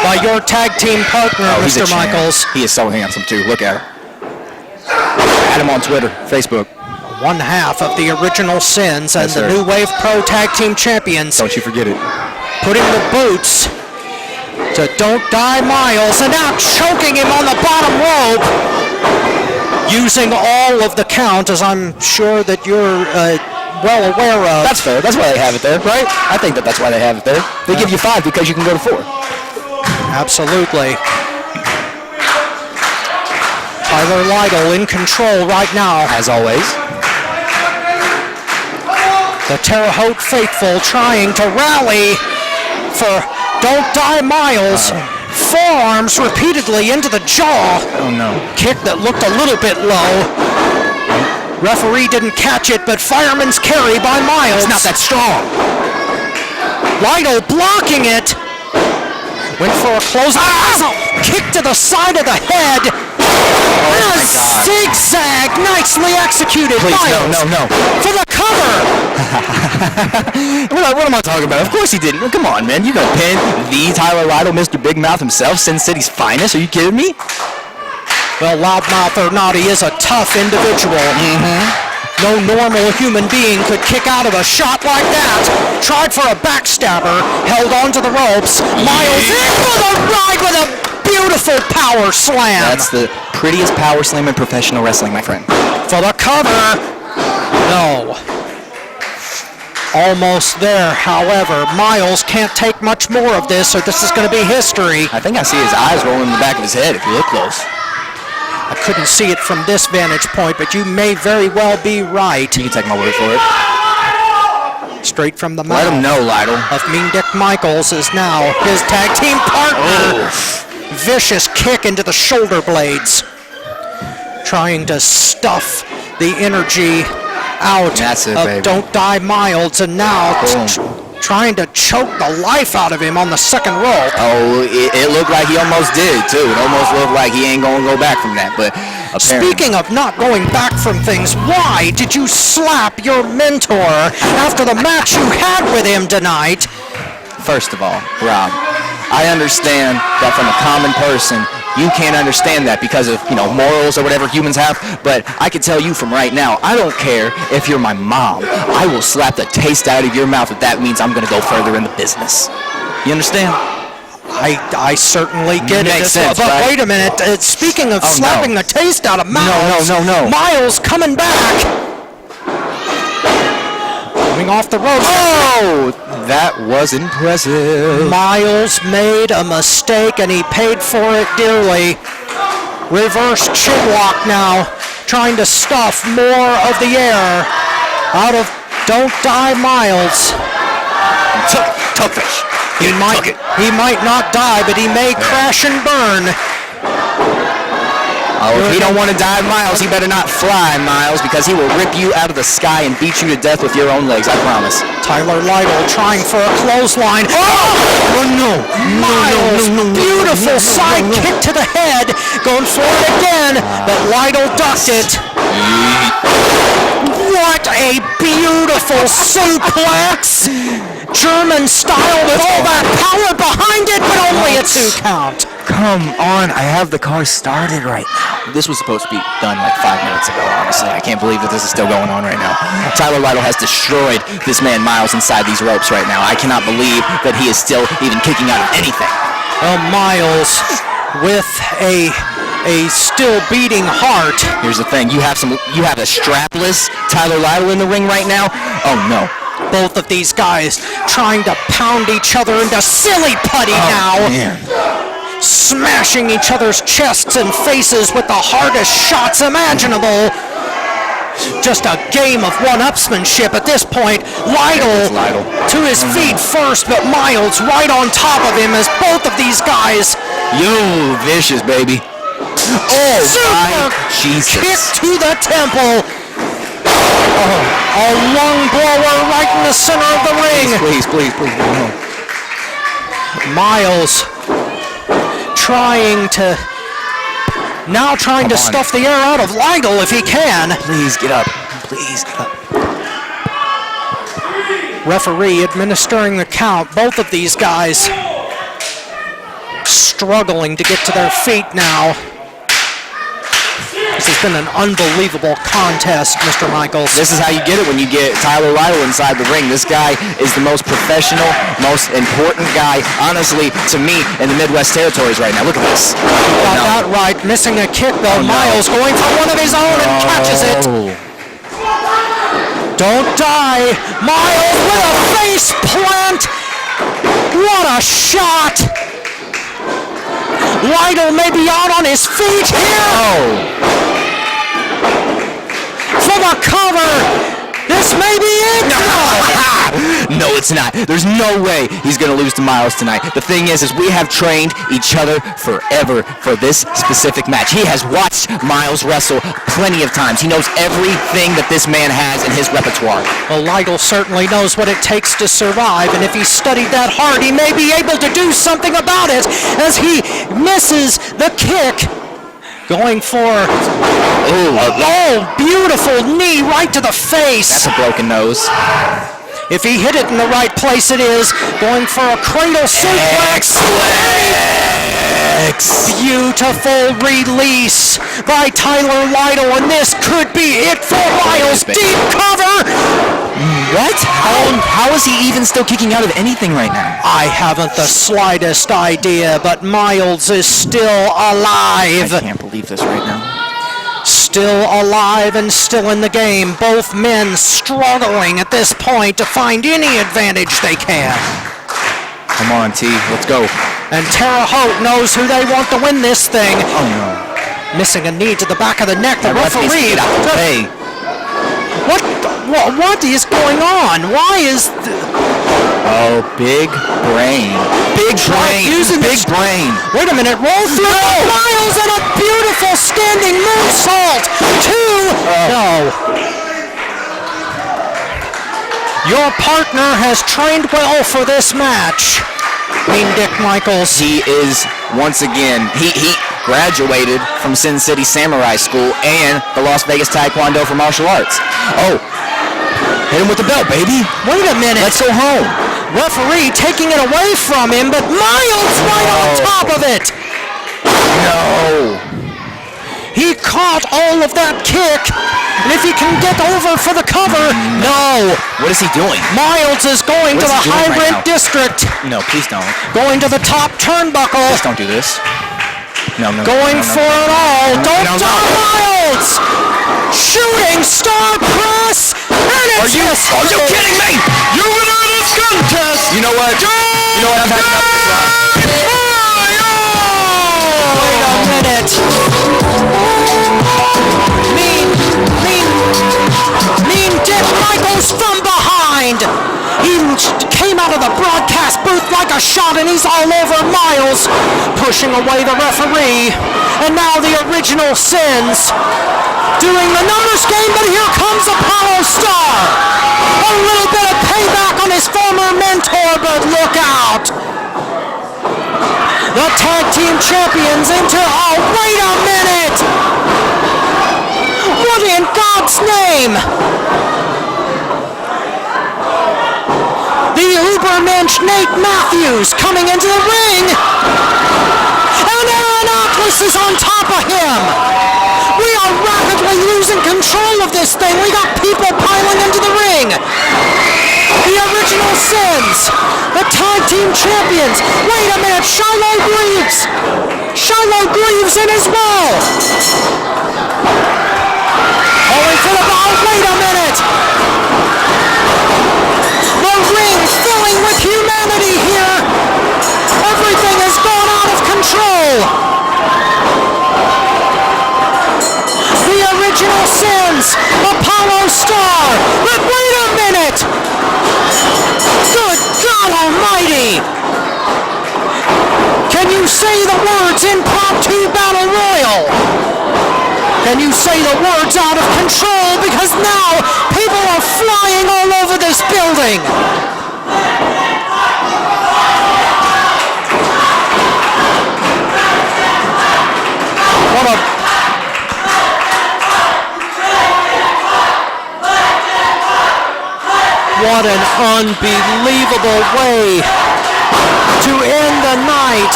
by your tag team partner, He's a Mr. champ. Michaels. He is so handsome, too. Look at him. Add him on Twitter, Facebook. One half of the original Sins and Yes, the sir. New Wave Pro Tag Team Champions. Don't you forget it. Putting the boots to Don't Die Miles, and now choking him on the bottom rope, using all of the count, as I'm sure that you're well aware of. That's fair. That's why they have it there, right? I think that's why they have it there. They give you 5 because you can go to 4. Absolutely. Tyler Lydol in control right now. As always. The Terre Haute faithful trying to rally for Don't Die Miles. Forearms repeatedly into the jaw. Oh no. Kick that looked a little bit low. Referee didn't catch it, but fireman's carry by Miles. It's not that strong. Lydol blocking it. Went for a close. Kick to the side of the head. And a zigzag, nicely executed. Please, Miles no. for the cover. What am I talking about? Of course he didn't. Come on, man. You gonna pin the Tyler Lydol, Mr. Big Mouth himself, Sin City's finest? Are you kidding me? Well, loudmouth or not, he is a tough individual. No normal human being could kick out of a shot like that. Tried for a backstabber, held onto the ropes. Miles in for the ride with a beautiful power slam. That's the prettiest power slam in professional wrestling, my friend. For the cover. No. Almost there, however. Miles can't take much more of this, or this is going to be history. I think I see his eyes rolling in the back of his head if you look close. I couldn't see it from this vantage point, but you may very well be right. You can take my word for it. Straight from the mouth. Let him know, Lydol. Of Mean Dick Michaels is now his tag team partner. Vicious kick into the shoulder blades. Trying to stuff the energy out That's it, of baby. Don't Die Miles, and now trying to choke the life out of him on the second rope. Oh, it looked like he almost did, too. It almost looked like he ain't going to go back from that, but apparently. Speaking of not going back from things, why did you slap your mentor after the match you had with him tonight? First of all, Rob, I understand that from a common person, you can't understand that because of, morals or whatever humans have, but I can tell you from right now, I don't care if you're my mom. I will slap the taste out of your mouth if that means I'm going to go further in the business. You understand? I certainly get it. Makes sense, but right? wait a minute. Speaking of slapping the taste out of Miles, No. Miles coming back. Coming off the ropes. Oh, that was impressive. Miles made a mistake, and he paid for it dearly. Reverse chin lock now, trying to stuff more of the air out of Don't Die Miles. Tough fish. He might not die, but he may crash and burn. Oh, if he don't want to die, Miles, he better not fly, Miles, because he will rip you out of the sky and beat you to death with your own legs, I promise. Tyler Lydol trying for a clothesline. Oh no! Miles, beautiful side kick to the head, going for it again, but Lydol ducked it. What a beautiful suplex! German style with all that power behind it, but only a 2 count. Come on, I have the car started right now. This was supposed to be done like 5 minutes ago, honestly. I can't believe that this is still going on right now. Tyler Lydol has destroyed this man Miles inside these ropes right now. I cannot believe that he is still even kicking out of anything. Well, Miles with a still beating heart. Here's the thing, you have a strapless Tyler Lydol in the ring right now. Oh no. Both of these guys trying to pound each other into silly putty now. Man. Smashing each other's chests and faces with the hardest shots imaginable. Just a game of one-upsmanship at this point. Lydol to his feet first, but Miles right on top of him as both of these guys. You vicious, baby. Oh, Super Jesus. kick to the temple. A lung blower right in the center of the ring. Please. No. Miles trying to stuff the air out of Lydol if he can. Please get up. Please get up. Referee administering the count. Both of these guys struggling to get to their feet now. This has been an unbelievable contest, Mr. Michaels. This is how you get it when you get Tyler Lydol inside the ring. This guy is the most professional, most important guy, honestly, to me, in the Midwest territories right now. Look at this. Got that right. Missing a kick, though. Miles going for one of his own and catches it. Don't die. Miles with a face plant. What a shot. Lydol may be out on his feet here. For the cover. This may be it. No, it's not. There's no way he's going to lose to Miles tonight. The thing is we have trained each other forever for this specific match. He has watched Miles wrestle plenty of times. He knows everything that this man has in his repertoire. Well, Lydol certainly knows what it takes to survive, and if he studied that hard, he may be able to do something about it as he misses the kick. Going for, beautiful knee right to the face. That's a broken nose. If he hit it in the right place, it is. Going for a cradle suplex. Beautiful release by Tyler Lydol, and this could be it for Miles. Deep cover. What? How is he even still kicking out of anything right now? I haven't the slightest idea, but Miles is still alive. I can't believe this right now. Still alive and still in the game. Both men struggling at this point to find any advantage they can. Come on, T. Let's go. And Terre Haute knows who they want to win this thing. Oh, no. Missing a knee to the back of the neck. The referee. What is going on? Why is... big brain. Big brain. Big brain. Wait a minute. Roll through. Miles and a beautiful standing moonsault. No. Your partner has trained well for this match. Mean Dick Michaels. He is, once again, he graduated from Sin City Samurai School and the Las Vegas Taekwondo for martial arts. Hit him with the belt, baby. Wait a minute. Let's go home. Referee taking it away from him, but Miles right on top of it. No. He caught all of that kick, and if he can get over for the cover, no. What is he doing? Miles is going to the high rent district. No, please don't. Going to the top turnbuckle. Please don't do this. No. Going for it all. Don't die, Miles. Shooting star press. Are you kidding me? You winner of this contest. You know what? I've had enough of this, Wait a minute. Mean Dick Michaels from behind. He came out of the broadcast booth like a shot, and he's all over Miles, pushing away the referee. And now the original Sins doing the numbers game, but here comes Apollo Starr. A little bit of payback on his former mentor, but look out. The tag team champions into, wait a minute. What in God's name? The Ubermensch Nate Matthews coming into the ring. And Aaron Atlas is on top of him. We are rapidly losing control of this thing. We got people piling into the ring. The original Sins, the tag team champions. Wait a minute, Shiloh Greaves. Shiloh Greaves in as well. Calling for the ball. Wait a minute. The ring filling with humanity here. Everything has gone out of control. The original Sins, Apollo Starr. But wait a minute. Good God Almighty. Can you say the words impromptu battle royal? Can you say the words out of control? Because now people are flying all over this building. What an unbelievable way to end the night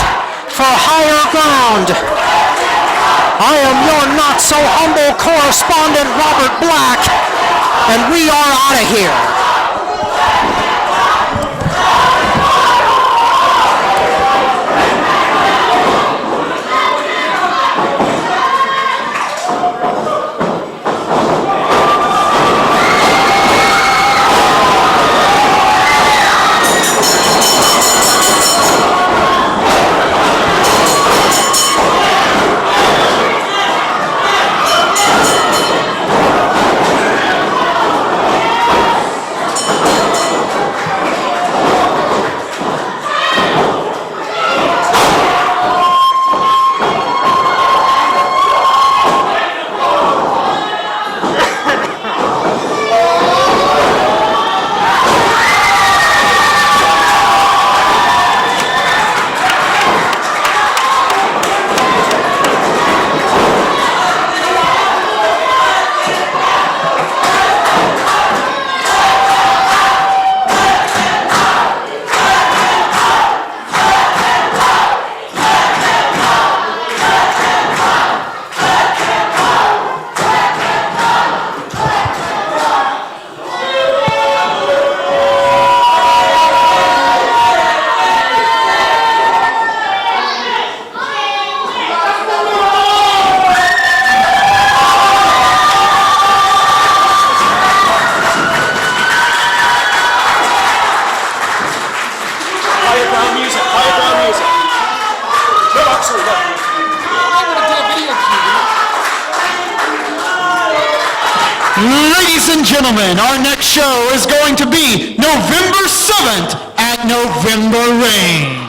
for Higher Ground. I am your not-so-humble correspondent, Robert Black, and we are out of here. Ladies and gentlemen, our next show is going to be November 7th at November Rain.